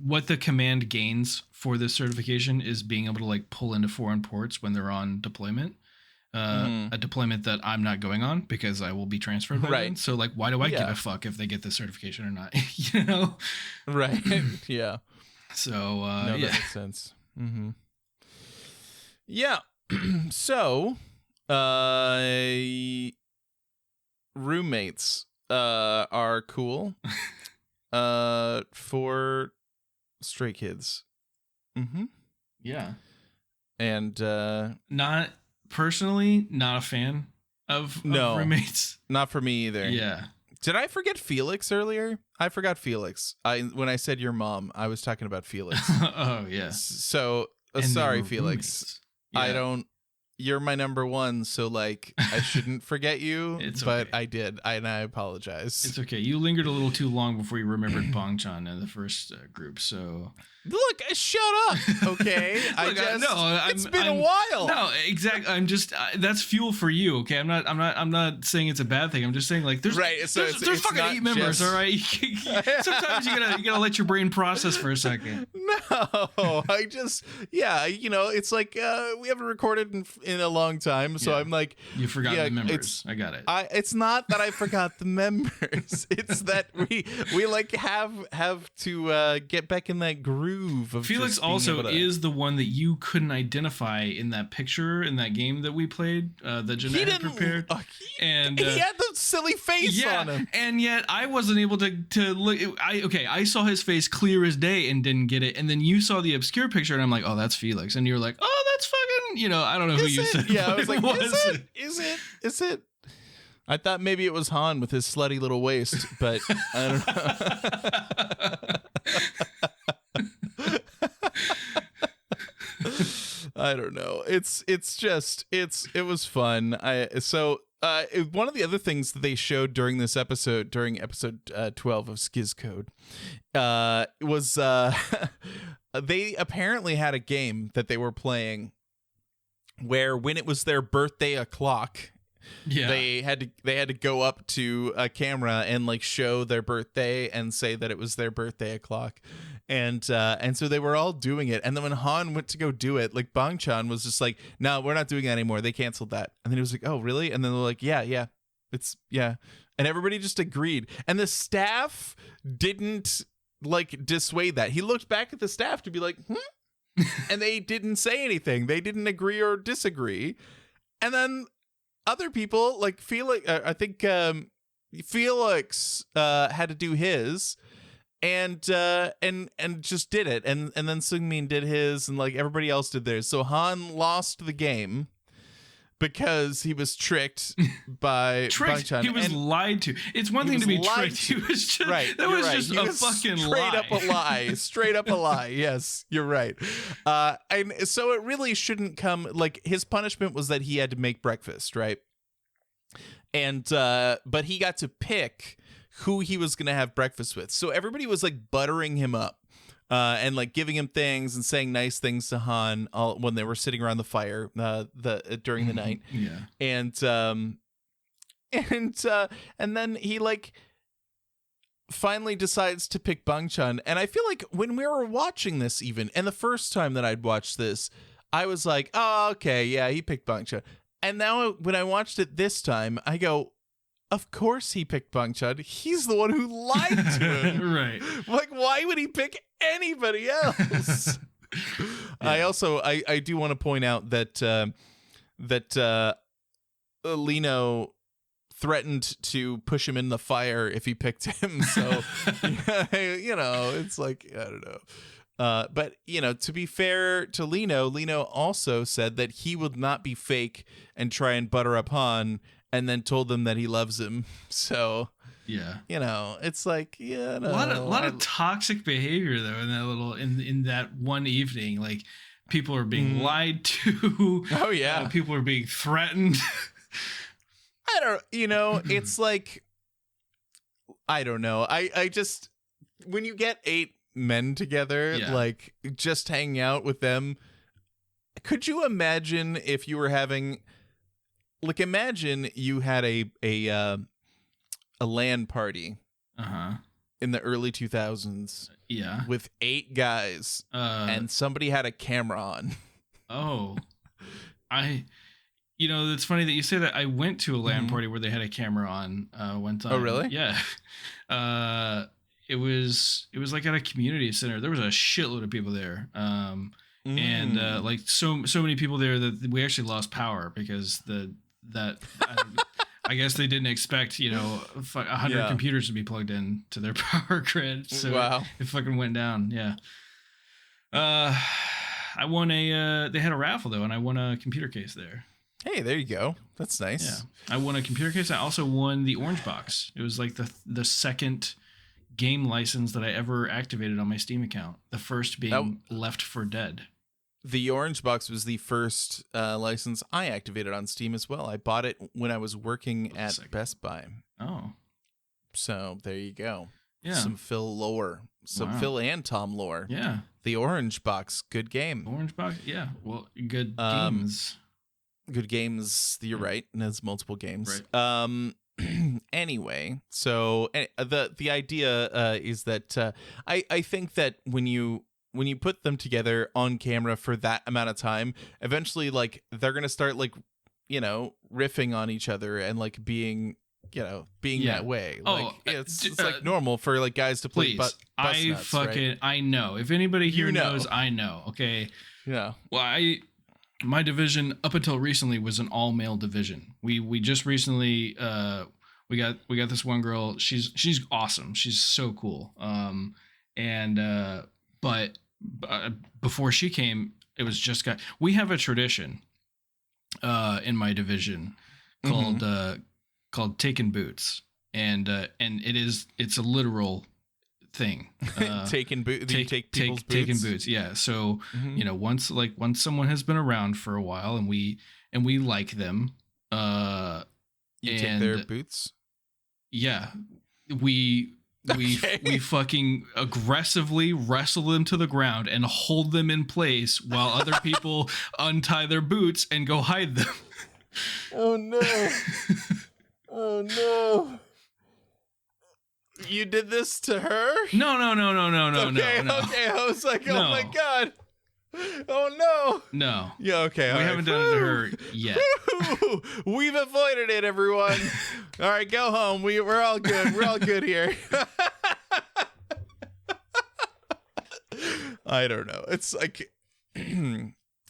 what the command gains for this certification is being able to like pull into foreign ports when they're on deployment. A deployment that I'm not going on because I will be transferred by then. So like, why do I give a fuck if they get this certification or not? Right. Yeah. So that makes sense. Mm-hmm. Yeah. So roommates are cool for Stray Kids. Mm-hmm. Yeah. And not personally, not a fan of roommates. Not for me either. Yeah. Did I forget Felix earlier? I forgot Felix. When I said your mom, I was talking about Felix. Oh yeah. So sorry, Felix. Yeah. You're my number one, so like I shouldn't forget you. But okay. I did, and I apologize. It's okay. You lingered a little too long before you remembered Bongchan in the first group. So look, shut up. Okay, it's been a while. No, exactly. I'm just that's fuel for you. Okay, I'm not saying it's a bad thing. I'm just saying like there's there's fucking 8 members. All right. Sometimes you gotta let your brain process for a second. No, it's like we haven't recorded in a long time, so I'm like, you forgot the members. I got it. It's not that I forgot the members. It's that we like have to get back in that groove of Felix also is the one that you couldn't identify in that picture in that game that we played that Jeanette had prepared. And he had the silly face on him. And yet I wasn't able to look. I saw his face clear as day and didn't get it. And then you saw the obscure picture and I'm like, oh, that's Felix. And you're like, oh, that's fucking, I don't know who you said. Yeah, I was like, is it? I thought maybe it was Han with his slutty little waist, but I don't know. I don't know. It was fun. One of the other things that they showed during this episode, during episode 12 of SKZ Code, was they apparently had a game that they were playing where when it was their birthday o'clock, they had to go up to a camera and like show their birthday and say that it was their birthday o'clock. And so they were all doing it. And then when Han went to go do it, like Bongchan was just like, no, we're not doing that anymore. They canceled that. And then he was like, oh, really? And then they're like, yeah. And everybody just agreed. And the staff didn't like dissuade that. He looked back at the staff to be like, and they didn't say anything. They didn't agree or disagree. And then other people like Felix, I think Felix had to do his. And just did it, and then Seungmin did his, and like everybody else did theirs. So Han lost the game because he was tricked by Bongchan. He was lied to. It's one thing to be tricked. He was just that was just a fucking lie. Straight up a lie. Yes, you're right. And so it really shouldn't come like his punishment was that he had to make breakfast, right? And but he got to pick who he was going to have breakfast with. So everybody was like buttering him up and like giving him things and saying nice things to Han when they were sitting around the fire during the night. Yeah. And then he like finally decides to pick Bongchan. And I feel like when we were watching this even, and the first time that I'd watched this, I was like, oh, okay, yeah, he picked Bongchan. And now when I watched it this time, I go, of course he picked Bongchan. He's the one who lied to him. Right. Like, why would he pick anybody else? Yeah. I do want to point out that Lino threatened to push him in the fire if he picked him. So, you know, it's like, I don't know. But, you know, to be fair to Lino also said that he would not be fake and try and butter up Han, and then told them that he loves him. So, yeah, you know, it's like, yeah, no, a lot of toxic behavior though in that in that one evening. Like, people are being lied to. Oh yeah, people are being threatened. I don't, you know, it's like, I don't know. I just, when you get 8 men together, like just hanging out with them, could you imagine if you were having, like, imagine you had a LAN party in the early 2000s with 8 guys and somebody had a camera on. You know, it's funny that you say that. I went to a LAN party where they had a camera on one time. Oh really? Yeah. It was like at a community center. There was a shitload of people there. And like so many people there that we actually lost power because I guess they didn't expect, you know, 100 computers to be plugged in to their power grid. So it fucking went down. Yeah. I won they had a raffle though, and I won a computer case there. Hey, there you go. That's nice. Yeah. I won a computer case. I also won the Orange Box. It was like the second game license that I ever activated on my Steam account. The first being Left 4 Dead. The Orange Box was the first license I activated on Steam as well. I bought it when I was working at Best Buy. Oh. So there you go. Yeah. Some Phil lore. Some Phil and Tom lore. Yeah. The Orange Box. Good game. Orange Box. Yeah. Well, good games. Good games. You're right. And there's multiple games. Right. Anyway, so the idea is that I think that when you put them together on camera for that amount of time, eventually, like, they're gonna start, like, you know, riffing on each other and like being that way. Like, it's like normal for like guys to play. Bus nuts, right? I know. If anybody here knows, I know. Okay. Yeah. Well, my division up until recently was an all male division. We just recently we got this one girl. She's awesome. She's so cool. But before she came, it was just we have a tradition in my division called taking boots, and it's a literal thing. Taking boots. Taking boots. Yeah. So you know, once someone has been around for a while and we like them, you take their boots. Yeah, we fucking aggressively wrestle them to the ground and hold them in place while other people untie their boots and go hide them. Oh no. Oh no. You did this to her? No. Okay, I was like, oh my god. Oh no. No. Yeah, okay. We haven't done it to her yet. We've avoided it, everyone. All right, go home. We're all good. We're all good here. I don't know. It's like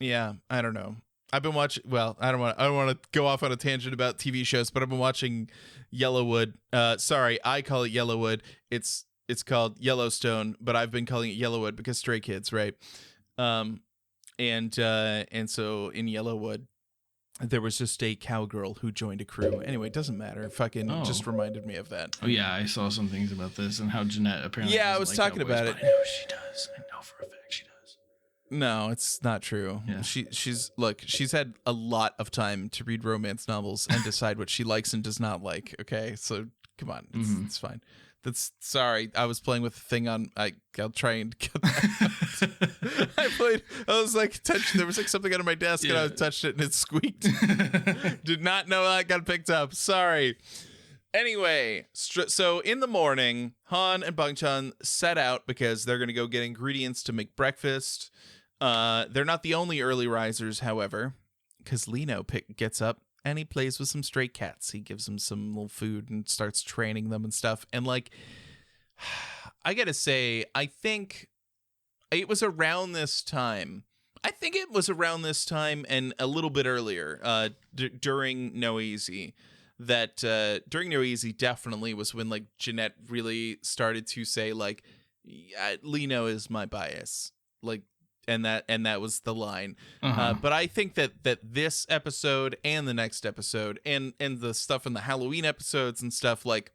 yeah, I don't know. I've been watching. Well, I don't want to go off on a tangent about TV shows, but I've been watching Yellowwood. Sorry, I call it Yellowwood. It's called Yellowstone, but I've been calling it Yellowwood because Stray Kids, right? And so in Yellowwood, there was just a cowgirl who joined a crew. Anyway, it doesn't matter. Fucking just reminded me of that. Oh yeah, I saw some things about this and how Jeanette apparently. Yeah, I was talking about it. I know she does. I know for a fact she does. No, it's not true. Yeah. She's had a lot of time to read romance novels and decide what she likes and does not like. Okay, so come on, it's fine. Sorry, I was playing with the thing on. I'll try and get that out. I was like, there was like something under my desk and I touched it and it squeaked. Did not know that got picked up. Sorry. Anyway, so in the morning, Han and Bangchan set out because they're going to go get ingredients to make breakfast. They're not the only early risers, however, because Lino gets up and he plays with some stray cats. He gives them some little food and starts training them and stuff. And like, I got to say, I think it was around this time. I think it was around this time and a little bit earlier, during No Easy. that during No Easy definitely was when like Jeanette really started to say like, yeah, Lino is my bias, like, and that was the line. But I think that this episode and the next episode and the stuff in the Halloween episodes and stuff like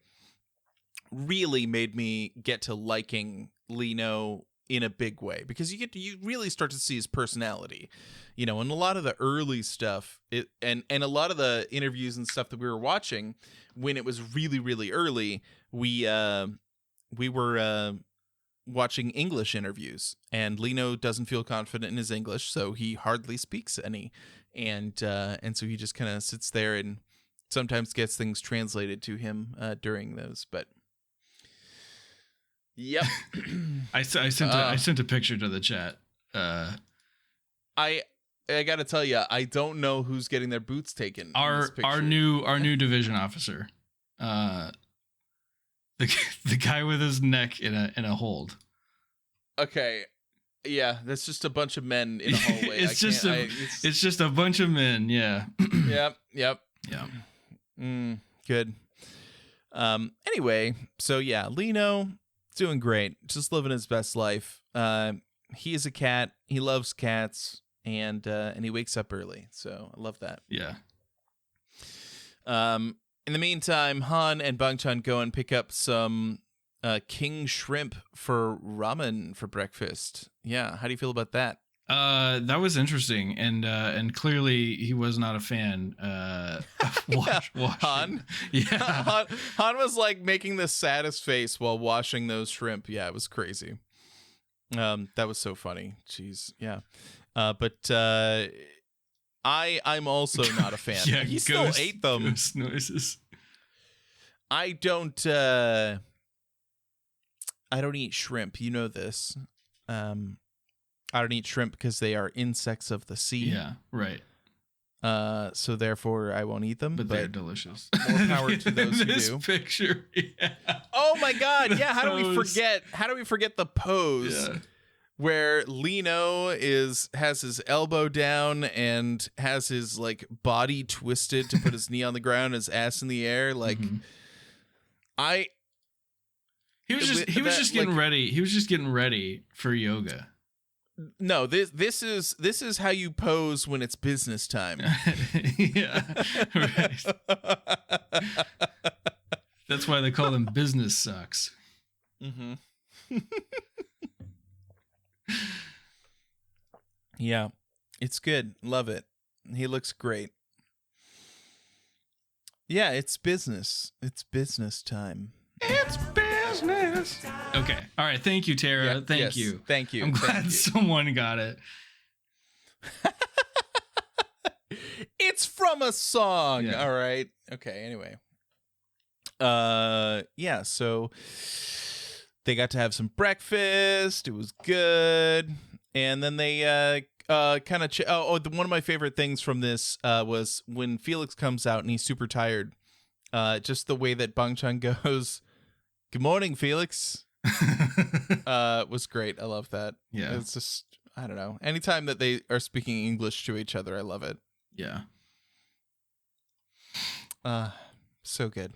really made me get to liking Lino in a big way, because you really start to see his personality, you know. And a lot of the early stuff, and a lot of the interviews and stuff that we were watching when it was really, really early, we were watching English interviews, and Lino doesn't feel confident in his English, so he hardly speaks any, and so he just kind of sits there and sometimes gets things translated to him during those. But yep. I sent a picture to the chat. I gotta tell you, I don't know who's getting their boots taken. Our new division officer, the guy with his neck in a hold. Okay, yeah, that's just a bunch of men in a hallway. It's just a bunch of men. Yeah. Yep. Yeah. Good. Anyway, so yeah, Lino doing great, just living his best life. He is a cat. He loves cats, and he wakes up early. So I love that. Yeah. In the meantime, Han and Bangchan go and pick up some king shrimp for ramen for breakfast. Yeah, how do you feel about that? That was interesting, and clearly he was not a fan. Han, yeah, Han was like making the saddest face while washing those shrimp. Yeah, it was crazy. That was so funny. Jeez, yeah. But I'm also not a fan. Yeah, he still ate them. Ghost noises. I don't eat shrimp. You know this. I don't eat shrimp because they are insects of the sea. Yeah, right. So therefore I won't eat them. But they're delicious. More power to those who this do. Picture. Yeah. Oh my God! Yeah. How do we forget the pose? Yeah. Where Lino has his elbow down and has his like body twisted to put his knee on the ground, his ass in the air. Like, he was just getting ready. He was just getting ready for yoga. No, this is how you pose when it's business time. Yeah, right. That's why they call them business socks. Mm-hmm. Yeah, it's good. Love it. He looks great. Yeah, it's business. It's business time. It's business. Okay. All right. Thank you, Tara. Yeah, Thank you. Thank you. I'm glad someone got it. It's from a song. Yeah. All right. Okay. Anyway. Yeah. So they got to have some breakfast. It was good. And then they kind of one of my favorite things from this was when Felix comes out and he's super tired. Just the way that Bangchan goes, "Good morning, Felix." Was great. I love that. Yeah. It's just, I don't know. Anytime that they are speaking English to each other, I love it. Yeah. So good.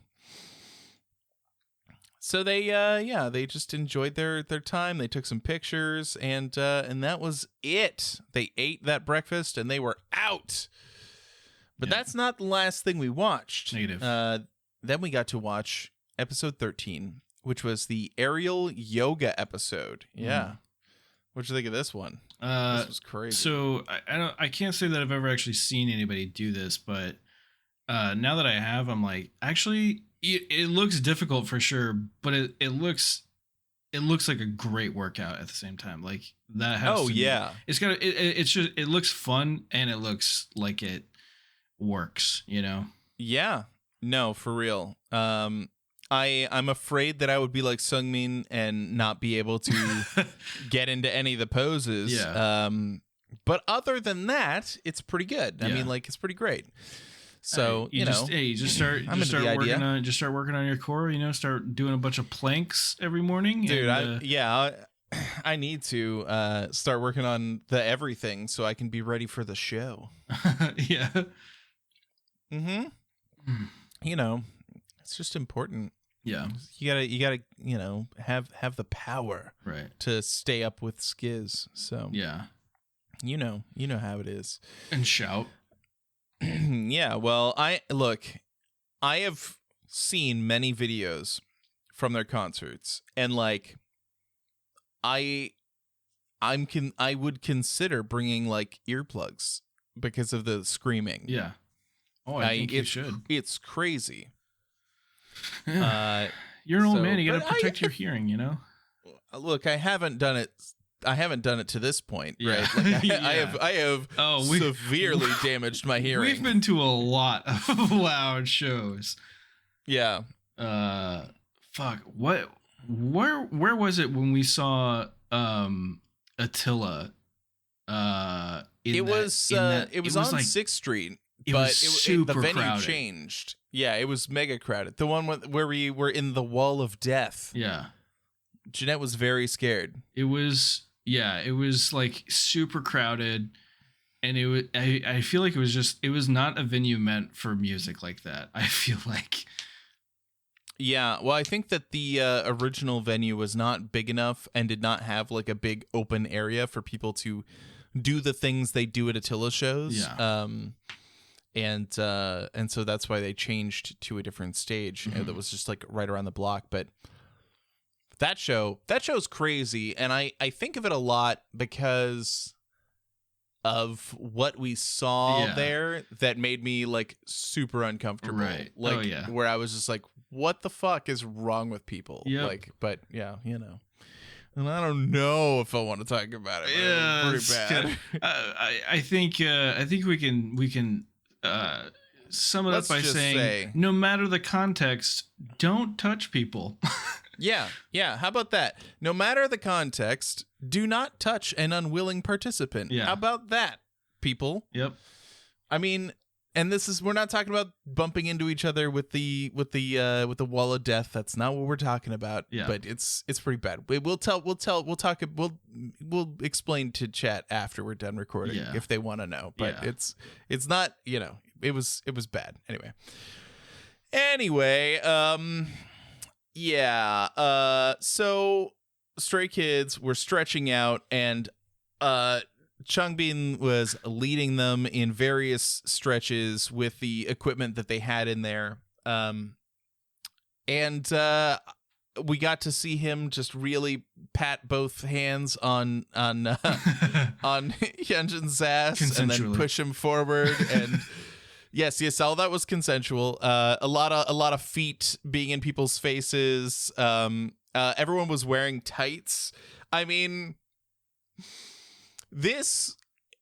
So they just enjoyed their time. They took some pictures, and that was it. They ate that breakfast and they were out. But that's not the last thing we watched. Negative. Then we got to watch episode 13, which was the aerial yoga episode. Yeah. What'd you think of this one? This was crazy. So I can't say that I've ever actually seen anybody do this, but now that I have, I'm like, actually, it looks difficult for sure, but it looks like a great workout at the same time. Like that has it's got it's just, it looks fun and it looks like it works, you know? Yeah. No, for real. I'm afraid that I would be like Sungmin and not be able to get into any of the poses. Yeah. But other than that, it's pretty good. I mean, like, it's pretty gret. So you just start working on your core. You know, start doing a bunch of planks every morning, dude. I need to start working on the everything so I can be ready for the show. Yeah. Mm-hmm. you know, it's just important. Yeah. You gotta, you know, have the power Right. to stay up with Skiz. So Yeah. you know how it is. And shout. Yeah. Well, I have seen many videos from their concerts, and like, I would consider bringing like earplugs because of the screaming. Yeah. Oh, I think you should. It's crazy. You're an old so- man. You got but to protect your hearing, you know? Look, I haven't done it to this point, Yeah. right? Like, Yeah. I have severely damaged my hearing. We've been to a lot of loud shows. Yeah. Fuck. What? Where was it when we saw Attila? It was on like 6th Street, it but was the super venue crowded. changed. Yeah, it was mega crowded. The one where we were in the Wall of Death. Yeah. Jeanette was very scared. It was like super crowded, and it was I feel like it was not a venue meant for music like that. I feel like. Yeah, well, I think that the original venue was not big enough and did not have like a big open area for people to do the things they do at Attila shows. Yeah. And so that's why they changed to a different stage that was just like right around the block. But that show's crazy, and I think of it a lot because of what we saw there that made me like super uncomfortable. Right. Like where I was just like, what the fuck is wrong with people? Yep. Like, but yeah, you know. And I don't know if I want to talk about it. Yeah, Pretty bad. I think we can sum it Let's up by just saying say- no matter the context, don't touch people. Yeah. How about that? No matter the context, do not touch an unwilling participant. Yeah. How about that, people? Yep. I mean, and we're not talking about bumping into each other with the wall of death. That's not what we're talking about. Yeah. But it's pretty bad. We'll explain to chat after we're done recording if they want to know. But it's not, you know, it was bad. Anyway, so Stray Kids were stretching out, and Changbin was leading them in various stretches with the equipment that they had in there. And we got to see him just really pat both hands on Hyunjin's ass and then push him forward. And yes, all that was consensual. A lot of feet being in people's faces. Everyone was wearing tights. I mean, this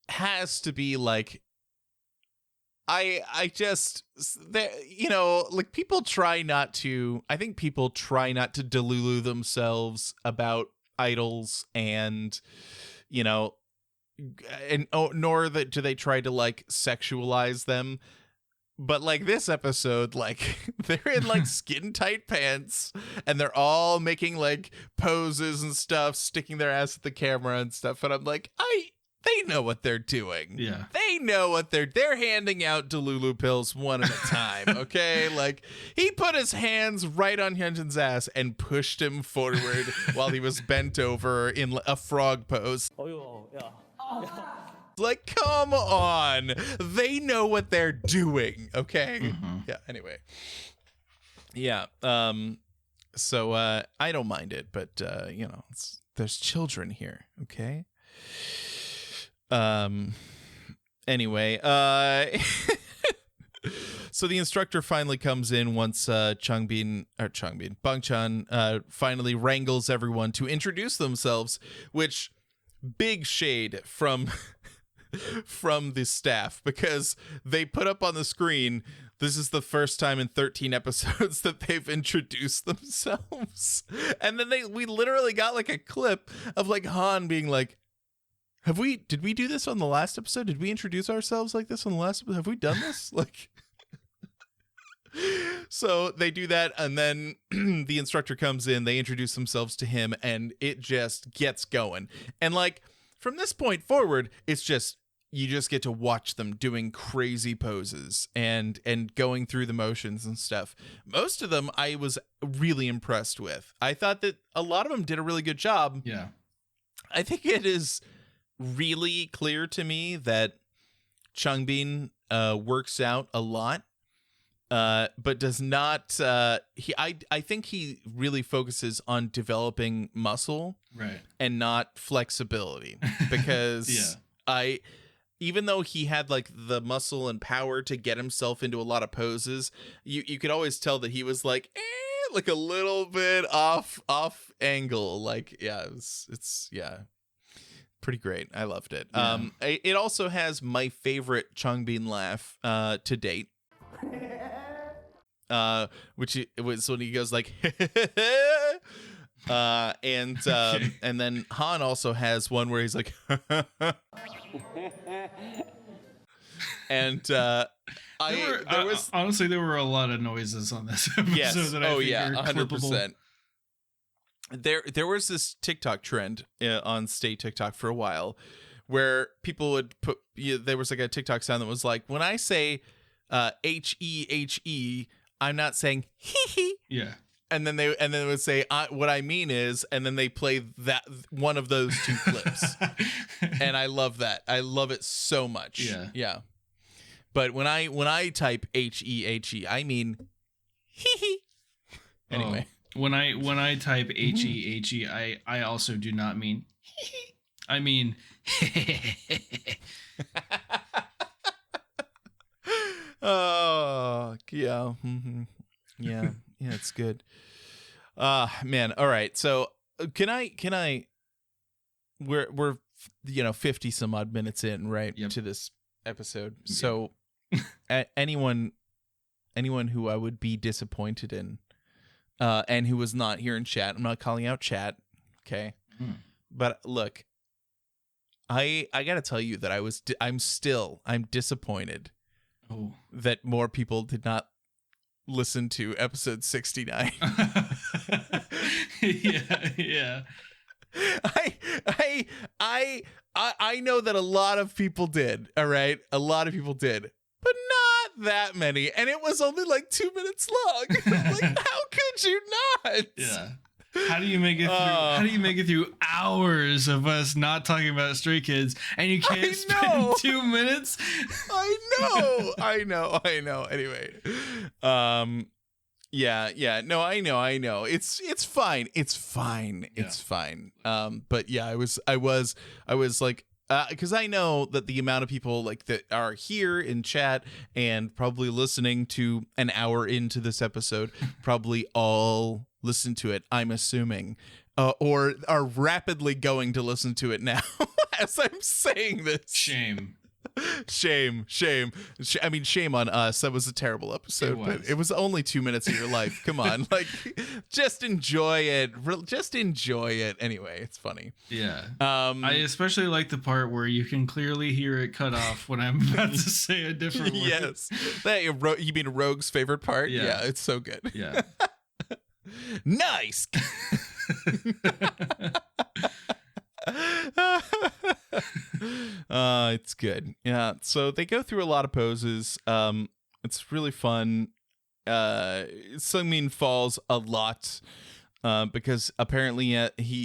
has to be like, I just, you know, like people try not to delulu themselves about idols, and, you know, and nor do they try to like sexualize them. But like this episode, like they're in like skin tight pants, and they're all making like poses and stuff, sticking their ass at the camera and stuff. And I'm like, they know what they're doing. Yeah. They know what they're handing out Delulu pills one at a time. Okay. Like he put his hands right on Hyunjin's ass and pushed him forward while he was bent over in a frog pose. Like, come on. They know what they're doing. Okay. Mm-hmm. Yeah. Anyway. Yeah. So I don't mind it, but you know, there's children here. Okay. Anyway, so the instructor finally comes in once Bangchan finally wrangles everyone to introduce themselves, which big shade from the staff, because they put up on the screen, this is the first time in 13 episodes that they've introduced themselves. And then we literally got like a clip of like Han being like, did we do this on the last episode? Did we introduce ourselves like this on the last episode? Have we done this? Like, so they do that, and then the instructor comes in, they introduce themselves to him, and it just gets going. And like, from this point forward, it's just you just get to watch them doing crazy poses and going through the motions and stuff. Most of them I was really impressed with. I thought that a lot of them did a really good job. Yeah. I think it is really clear to me that Changbin works out a lot, but does not. I think he really focuses on developing muscle, Right, and not flexibility, because even though he had like the muscle and power to get himself into a lot of poses, you could always tell that he was like a little bit off angle. Like, yeah, it's pretty great. I loved it. Yeah. It also has my favorite Changbin laugh to date. Which it was when he goes like and then Han also has one where he's like and honestly, there were a lot of noises on this episode. Yes. That I think are 100%. There was this TikTok trend on Stay TikTok for a while where people would put, there was like a TikTok sound that was like, when I say HEHE, I'm not saying hee. Yeah. And then they would say, what I mean is, and then they play that one of those two clips. And I love that. I love it so much. Yeah. Yeah. But when I type HEHE, I mean hee. Anyway. When I type HEHE, I also do not mean I mean oh yeah. Mm-hmm. Yeah, it's good. Man, all right. So can I we're 50 some odd minutes in, right? Yep. To this episode. Yep. So anyone who I would be disappointed in and who was not here in chat, I'm not calling out chat, okay? But look, I got to tell you that I'm disappointed that more people did not listen to episode 69. Yeah. I know that a lot of people did, all right? A lot of people did, but not that many. And it was only like 2 minutes long. Like, how could you not? Yeah. How do you make it through? How do you make it through hours of us not talking about Stray Kids, and you can't spend 2 minutes? I know. Anyway, yeah. No, I know. It's fine. It's fine. But yeah, I was like, because I know that the amount of people like that are here in chat and probably listening to an hour into this episode probably all listen to it, I'm assuming, or are rapidly going to listen to it now as I'm saying this. Shame. I mean, shame on us. That was a terrible episode, but it was only 2 minutes of your life. Come on, like, just enjoy it. Just enjoy it. Anyway, it's funny. Yeah. I especially like the part where you can clearly hear it cut off when I'm about to say a different word. Yes. You mean Rogue's favorite part? Yeah, it's so good. Yeah. Nice. It's good. Yeah. So they go through a lot of poses. It's really fun. Sungmin falls a lot because apparently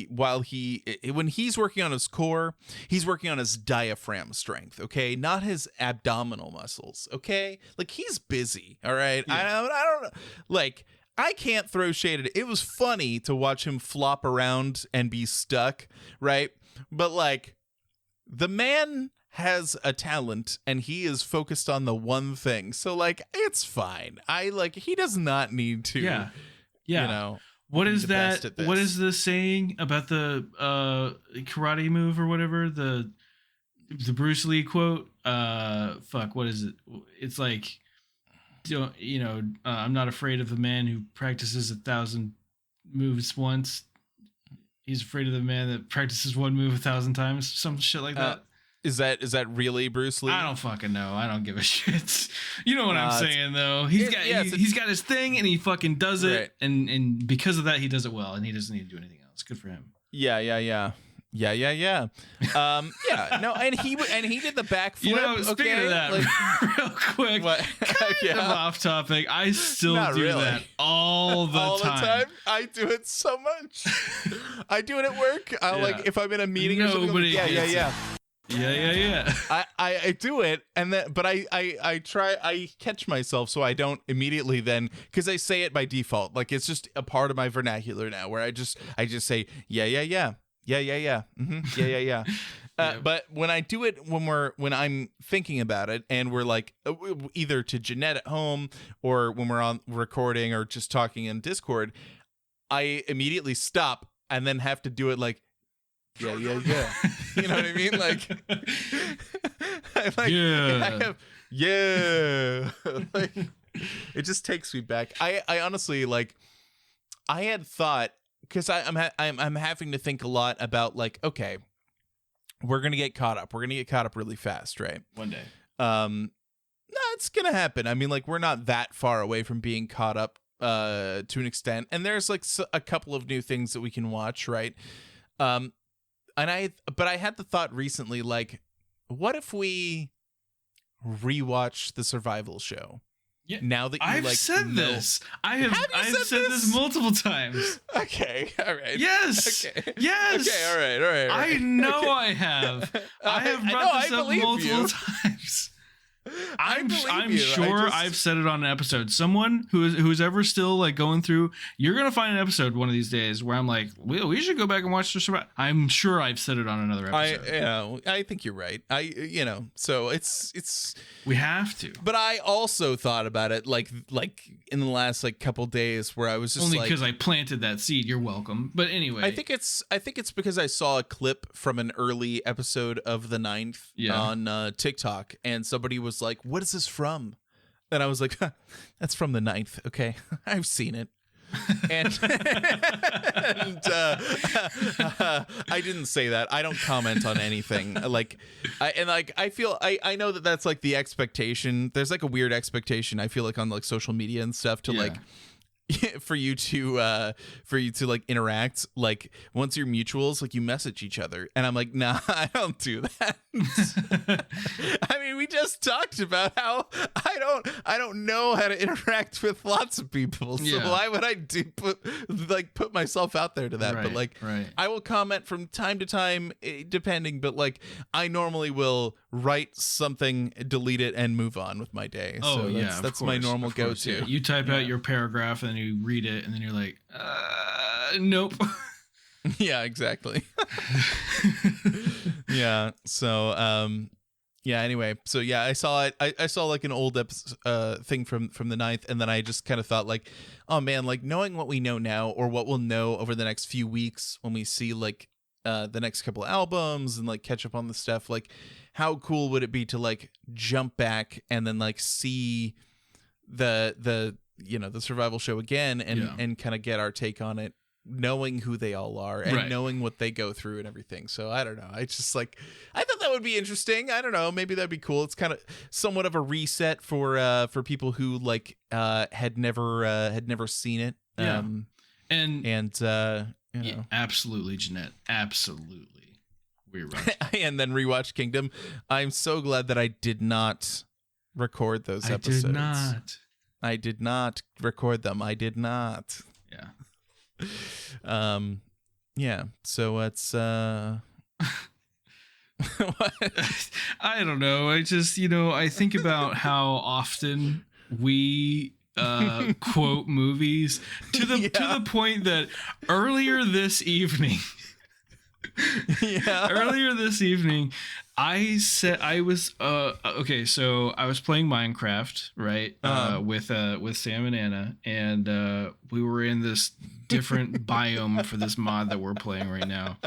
when he's working on his core, he's working on his diaphragm strength. Okay, not his abdominal muscles. Okay, like he's busy. All right. Yeah. I don't know. Like, I can't throw shade at it. It was funny to watch him flop around and be stuck, right? But like, the man has a talent and he is focused on the one thing. So like, it's fine. He does not need to, what is that? What is the saying about the karate move or whatever? The Bruce Lee quote? What is it? It's like, I'm not afraid of the man who practices 1,000 moves once. He's afraid of the man that practices one move 1,000 times. Some shit like that. Is that really Bruce Lee? I don't fucking know. I don't give a shit. You know what I'm saying, though. He's got his thing and he fucking does it, right. And because of that he does it well, and he doesn't need to do anything else. Good for him. Yeah. Yeah. Yeah. No, and he did the backflip. You know, speaking okay? of that, Like, real quick, what? kind of off topic. I still Not do really. that all the all time. the time. I do it so much. I do it at work. Yeah. Like if I'm in a meeting or something. Nobody Like, gets yeah. Yeah. I do it, and then but I try, I catch myself so I don't immediately then, because I say it by default, like it's just a part of my vernacular now, where I just say yeah, yeah. But when I do it, when I'm thinking about it, and we're like either to Jeanette at home, or when we're on recording or just talking in Discord, I immediately stop and then have to do it like. Yeah. You know what I mean? Like, yeah. Like, it just takes me back. I honestly, like, I had thought, because I'm having to think a lot about, like, okay, we're gonna get caught up. We're gonna get caught up really fast, right? One day. No, it's gonna happen. I mean, like, we're not that far away from being caught up to an extent, and there's like a couple of new things that we can watch, right? But I had the thought recently, like, what if we rewatch the survival show? Yeah. Now that you I've said this. I've said this multiple times. Okay. All right. Yes. Okay. Yes. Okay. All right. I know okay. I have. I have brought this up multiple times. I'm sure I've said it on an episode. Someone who's ever still like going through, you're gonna find an episode one of these days where I'm like, we should go back and watch the survival. I'm sure I've said it on another episode. I think you're right. So it's we have to. But I also thought about it like in the last like couple days where I was just only because I planted that seed. You're welcome. But anyway, I think it's because I saw a clip from an early episode of the 9th on TikTok, and somebody was like, what is this from? And I was like, that's from the 9th. Okay. I've seen it. And, I didn't say that. I don't comment on anything. I feel I know that that's like the expectation. There's like a weird expectation, I feel like, on like social media and stuff to like for you to like interact, like once you're mutuals, like you message each other, and I'm like, nah, I don't do that. I mean, we just talked about how I don't know how to interact with lots of people, so why would I put myself out there to that? But like, I will comment from time to time, depending, but like I normally will write something, delete it, and move on with my day. Oh, so that's my normal go-to. Yeah. You type out your paragraph and then you read it, and then you're like, nope. Yeah, exactly. Yeah. So, anyway, so yeah, I saw it. I saw like an old thing from the 9th, and then I just kind of thought like, oh man, like knowing what we know now, or what we'll know over the next few weeks when we see like the next couple of albums and like catch up on the stuff, like how cool would it be to like jump back and then like see the survival show again and kind of get our take on it, knowing who they all are and knowing what they go through and everything. So I don't know. I just like, I thought that would be interesting. I don't know. Maybe that'd be cool. It's kind of somewhat of a reset for people who like had never seen it. Yeah. Absolutely, Jeanette. Absolutely. We're right. And then rewatch Kingdom. I'm so glad that I did not record those episodes. I did not record them. I did not. Yeah. Yeah. So it's I don't know. I just, I think about how often we quote movies to the point that earlier this evening I said I was okay, so I was playing Minecraft, right? With Sam and Anna, and we were in this different biome for this mod that we're playing right now.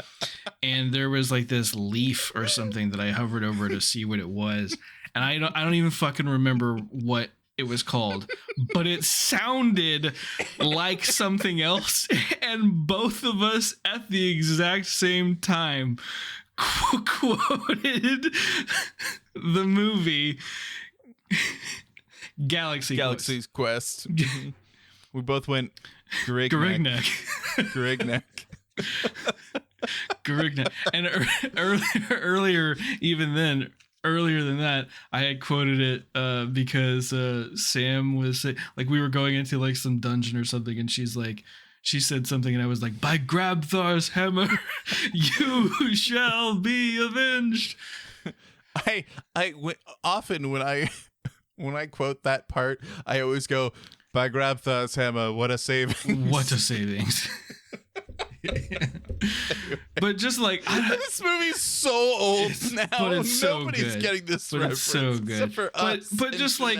And there was like this leaf or something that I hovered over to see what it was. And I don't even fucking remember what it was called, but it sounded like something else, and both of us at the exact same time quoted the movie Galaxy's Quest. We both went Grignac. Garignac. And earlier, even then, earlier than that, I had quoted it because Sam was like, we were going into like some dungeon or something, and she said something, and I was like, by Grabthar's hammer, you shall be avenged. Often when I quote that part, I always go, by Grabthar's hammer, what a savings. What a savings. But just like this movie's so old now, but it's so nobody's good. getting this but reference. It's so good. Except for us. But just like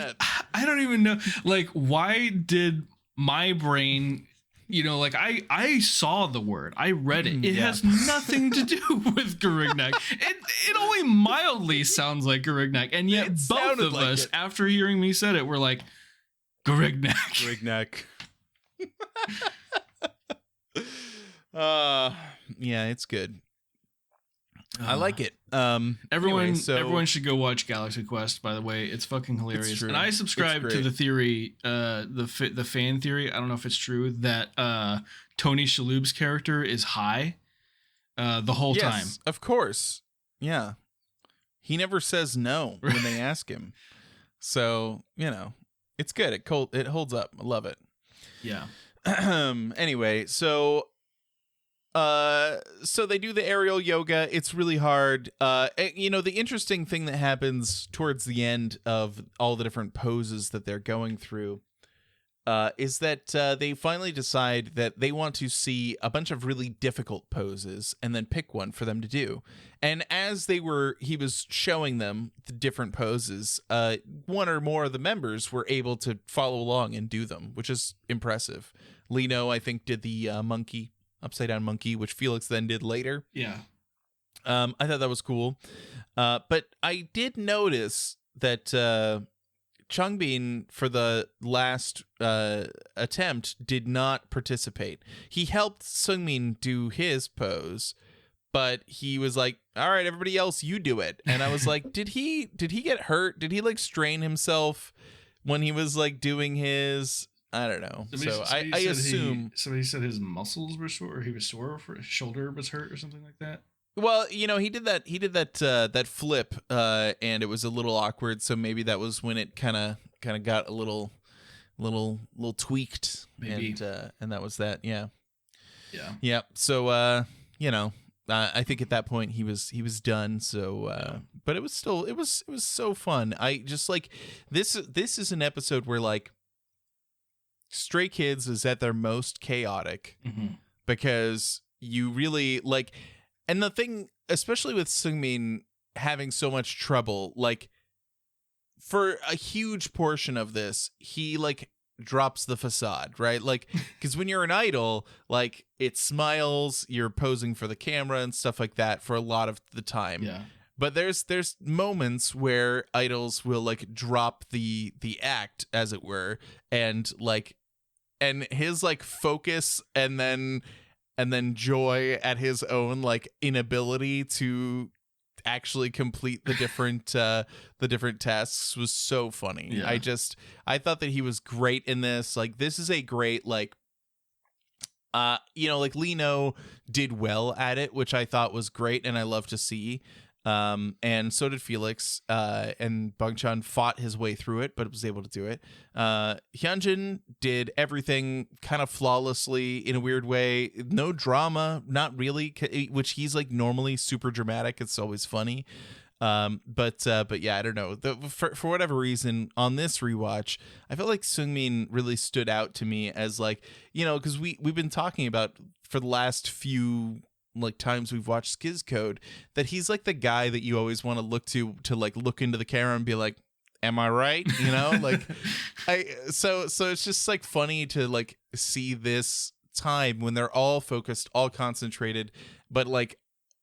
I don't even know, like, why did my brain, like I saw the word, I read it. It has nothing to do with Garignac. It only mildly sounds like Garignac, and yet both of us, after hearing me said it, were like, Garignac. Garignac. Yeah, it's good. I like it. Everyone should go watch Galaxy Quest, by the way. It's fucking hilarious. And I subscribe to the theory, the fan theory, I don't know if it's true, that Tony Shalhoub's character is high the whole time. Of course. Yeah. He never says no when they ask him. So, it's good. It holds up. I love it. Yeah. Anyway, so they do the aerial yoga. It's really hard. The interesting thing that happens towards the end of all the different poses that they're going through is that they finally decide that they want to see a bunch of really difficult poses and then pick one for them to do. And as he was showing them the different poses, one or more of the members were able to follow along and do them, which is impressive. Lino, I think, did the monkey, upside down monkey, which Felix then did later. Yeah. I thought that was cool. But I did notice that Changbin, for the last attempt, did not participate. He helped Seungmin do his pose, but he was like, all right, everybody else, you do it. And I was like, did he get hurt? Did he like strain himself when he was like doing his... I don't know. I assume somebody said his muscles were sore, or he was sore, for his shoulder was hurt, or something like that. Well, he did that flip, and it was a little awkward. So maybe that was when it kind of got a little tweaked, maybe. And that was that. Yeah. So I think at that point he was done. So, but it was still it was so fun. I just like this. This is an episode where like Stray Kids is at their most chaotic, because you really like, and the thing, especially with Seungmin having so much trouble, like for a huge portion of this, he like drops the facade, right? Like, because when you're an idol, like it smiles, you're posing for the camera and stuff like that for a lot of the time. Yeah. But there's moments where idols will like drop the act, as it were, and his like focus and then joy at his own like inability to actually complete the different tasks was so funny. Yeah. I thought that he was great in this. Like, this is a great like like Lino did well at it, which I thought was great and I love to see. And so did Felix, and Bangchan fought his way through it, but was able to do it. Hyunjin did everything kind of flawlessly in a weird way. No drama, not really, which he's like normally super dramatic. It's always funny. But yeah, I don't know. For whatever reason, on this rewatch, I felt like Seungmin really stood out to me as like, because we've been talking about for the last few like times we've watched SKZ Code, that he's like the guy that you always want to look to like look into the camera and be like, am I right? Like so it's just like funny to like see this time when they're all focused, all concentrated, but like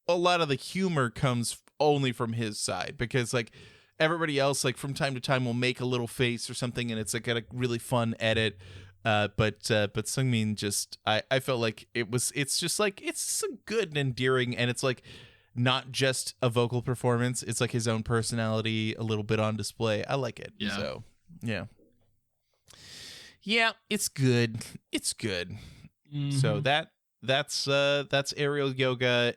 a lot of the humor comes only from his side, because like everybody else like from time to time will make a little face or something and it's like a really fun edit. But Seungmin just, I felt like it's just like, it's so good and endearing, and it's like not just a vocal performance, it's like his own personality a little bit on display. I like it. Yeah. So yeah, it's good. So that that's aerial yoga.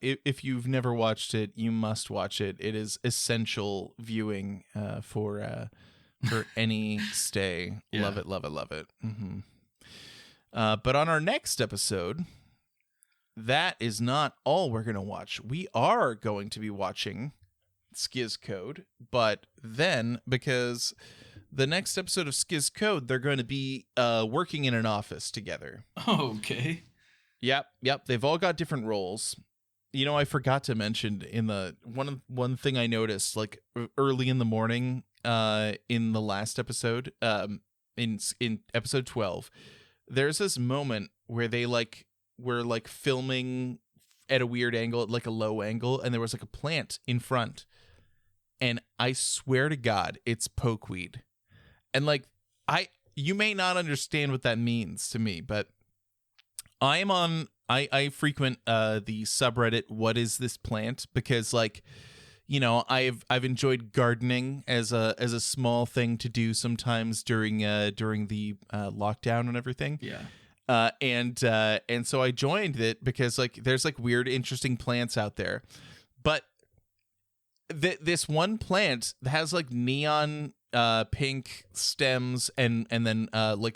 If you've never watched it, you must watch it. It is essential viewing for any stay. Yeah. Love it, love it, love it. Mm-hmm. But on our next episode, that is not all we're going to watch. We are going to be watching SKZ Code, but then because the next episode of SKZ Code, they're going to be working in an office together. Okay. Yep. They've all got different roles. You know, I forgot to mention in the one thing I noticed, like early in the morning, in the last episode, in episode 12, there's this moment where they were filming at a weird angle, like a low angle, and there was like a plant in front, and I swear to God, it's pokeweed, and you may not understand what that means to me, but I frequent the subreddit "What is this plant?" because I've enjoyed gardening as a small thing to do sometimes during the lockdown and everything. Yeah. And so I joined it because there's weird interesting plants out there, but this one plant has neon pink stems and then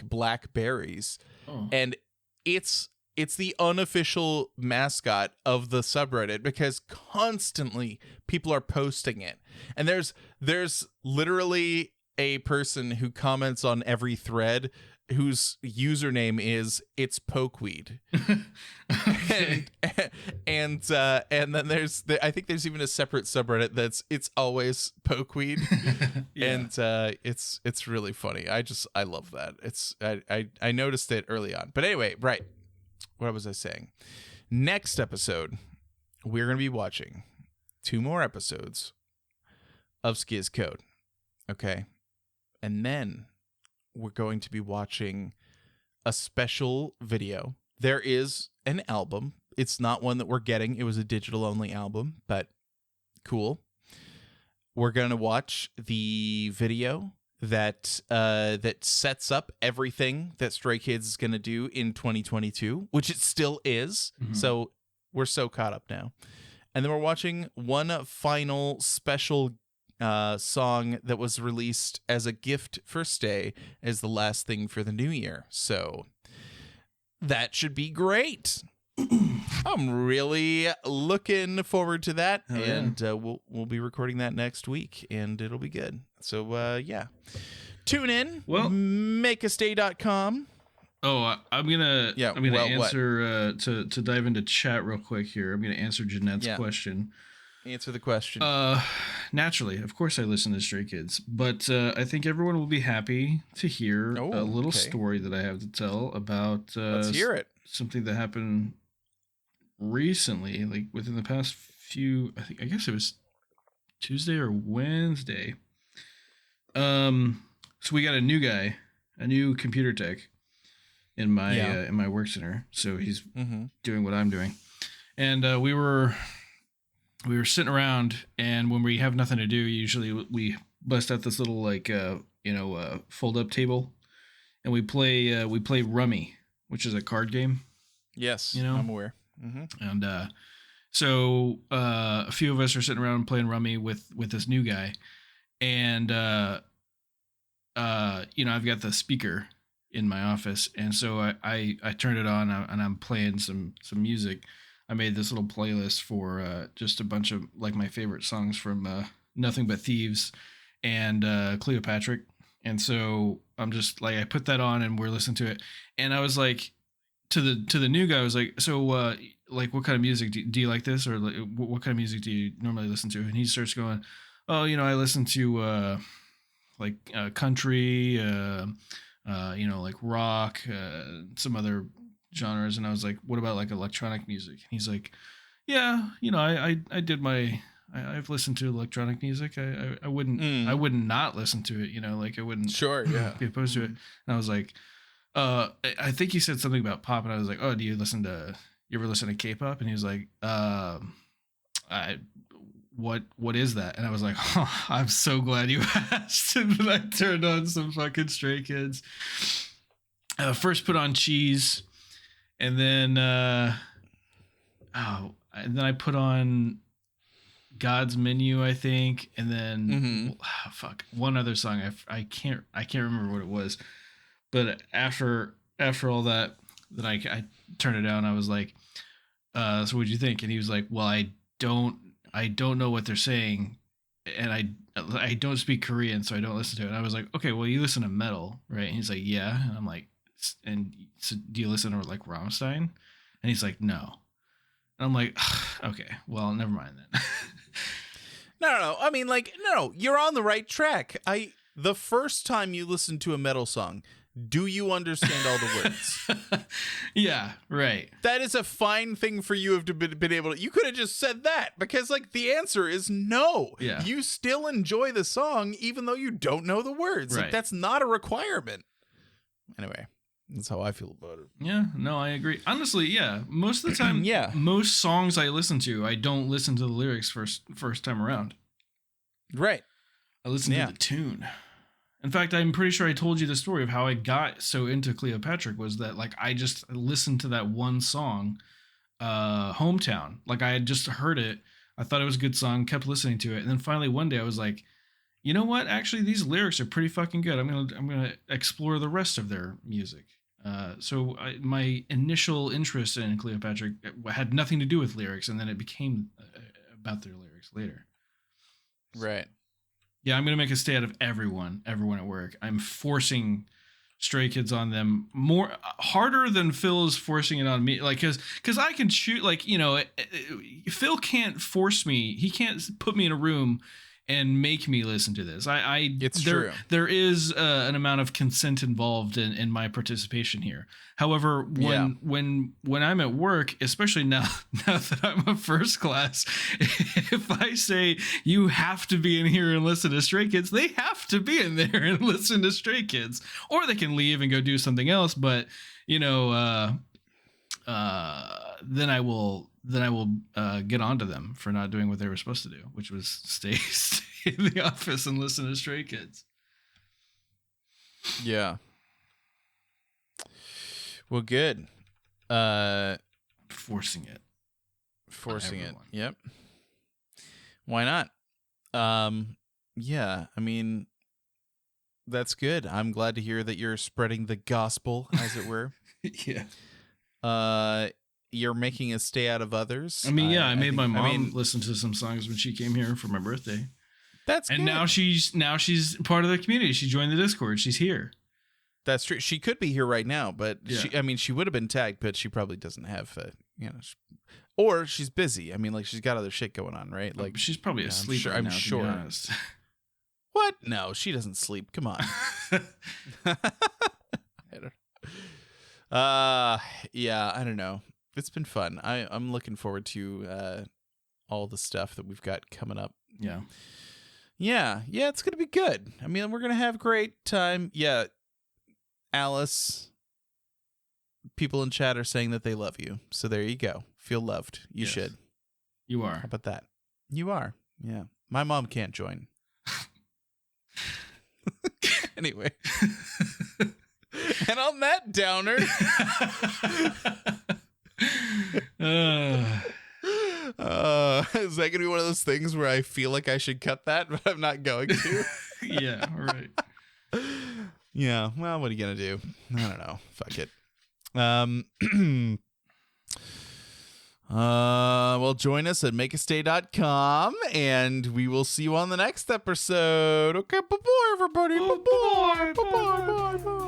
black berries. Oh. And it's the unofficial mascot of the subreddit because constantly people are posting it. And there's literally a person who comments on every thread whose username is "It's Pokeweed." Okay. and then I think there's even a separate subreddit that's "It's Always Pokeweed." Yeah. And it's really funny. I love that. I noticed it early on. But anyway, right. What was I saying? Next episode, we're going to be watching 2 more episodes of SKZ Code. Okay. And then we're going to be watching a special video. There is an album. It's not one that we're getting. It was a digital only album, but cool. We're going to watch the video that sets up everything that Stray Kids is going to do in 2022, which it still is. Mm-hmm. So we're so caught up now. And then we're watching one final special song that was released as a gift for Stay as the last thing for the new year. So that should be great. I'm really looking forward to that. Oh, and we'll be recording that next week, and it'll be good. So yeah, tune in. Well, makeastay.com. Oh, I'm gonna answer to dive into chat real quick here. I'm gonna answer Jeanette's question. Answer the question. Naturally, of course, I listen to Stray Kids, but I think everyone will be happy to hear a little story that I have to tell about. Let's hear it. Something that happened recently, like within the past few. I guess it was Tuesday or Wednesday. So we got a new guy, a new computer tech in my work center. So he's doing what I'm doing, and we were sitting around, and when we have nothing to do, usually we bust out this little fold up table, and we play Rummy, which is a card game. Yes, I'm aware. Mm-hmm. And so a few of us are sitting around playing Rummy with this new guy, and I've got the speaker in my office, and so I turned it on, and I'm playing some music. I made this little playlist for just a bunch of my favorite songs from Nothing But Thieves and Cleopatra. And so I'm just I put that on, and we're listening to it. And I was like, to the new guy, I was like, so what kind of music do you like this, or what kind of music do you normally listen to? And he starts going, oh, I listen to country, rock, some other genres. And I was like, what about electronic music? And he's like, yeah, I did I've listened to electronic music. I wouldn't not listen to it, I wouldn't be opposed to it. And I was like, I think he said something about pop, and I was like, oh, do you ever listen to K-pop? And he was like, what is that? And I was like, oh, I'm so glad you asked. And I turned on some fucking Stray Kids. First put on Cheese, And then and then I put on God's Menu, I think, and then fuck, one other song. I can't remember what it was, but after all that I turned it down. I was like, so what'd you think? And he was like, well, I don't know what they're saying, and I don't speak Korean, so I don't listen to it. And I was like, okay, well, you listen to metal, right? And he's like, yeah. And I'm like, and so do you listen to like Rammstein? And he's like, no. And I'm like, okay, well, never mind then. No. I mean, like, no, you're on the right track. The first time you listen to a metal song, do you understand all the words? Yeah, right. That is a fine thing for you to been able to. You could have just said that, because like the answer is no. Yeah. You still enjoy the song even though you don't know the words. Right. Like, that's not a requirement. Anyway, that's how I feel about it. Yeah, no, I agree. Honestly, yeah. Most of the time, yeah. Most songs I listen to, I don't listen to the lyrics first time around. Right. I listen to the tune. In fact, I'm pretty sure I told you the story of how I got so into Cleopatra was that like I just listened to that one song, Hometown. Like I had just heard it. I thought it was a good song, kept listening to it, and then finally one day I was like, you know what? Actually, these lyrics are pretty fucking good. I'm gonna explore the rest of their music. So my initial interest in Cleopatra had nothing to do with lyrics, and then it became about their lyrics later. Right. Yeah, I'm gonna make a stay out of everyone at work. I'm forcing Stray Kids on them harder than Phil is forcing it on me. Like, cause I can shoot. Like, you know, Phil can't force me. He can't put me in a room and make me listen to this. It's true. There is an amount of consent involved in my participation here. However, when I'm at work, especially now that I'm a first class, if I say you have to be in here and listen to Stray Kids, they have to be in there and listen to Stray Kids, or they can leave and go do something else. But you know, then I will get onto them for not doing what they were supposed to do, which was stay in the office and listen to Stray Kids. Yeah. Well, good. Forcing it. Yep. Why not? Yeah, I mean, that's good. I'm glad to hear that you're spreading the gospel, as it were. Yeah. You're making a stay out of others. I mean, I made my mom listen to some songs when she came here for my birthday. That's and good. now she's part of the community. She joined the Discord. She's here. That's true. She could be here right now, but she would have been tagged, but she probably doesn't have, or she's busy. I mean, like she's got other shit going on, right? Like she's probably asleep. I'm sure. To be honest. What? No, she doesn't sleep. Come on. Yeah, I don't know. It's been fun. I'm looking forward to all the stuff that we've got coming up. Yeah. Yeah, it's gonna be good. I mean, we're gonna have a great time. Yeah. Alice, people in chat are saying that they love you. So there you go. Feel loved. You should. You are. How about that? You are. Yeah. My mom can't join. Anyway. And on that downer. Is that going to be one of those things where I feel like I should cut that, but I'm not going to? Yeah, right. Yeah, well, what are you going to do? I don't know. Fuck it. Well, join us at makeastay.com, and we will see you on the next episode. Okay, bye-bye, everybody. Bye-bye. Bye-bye. Bye-bye.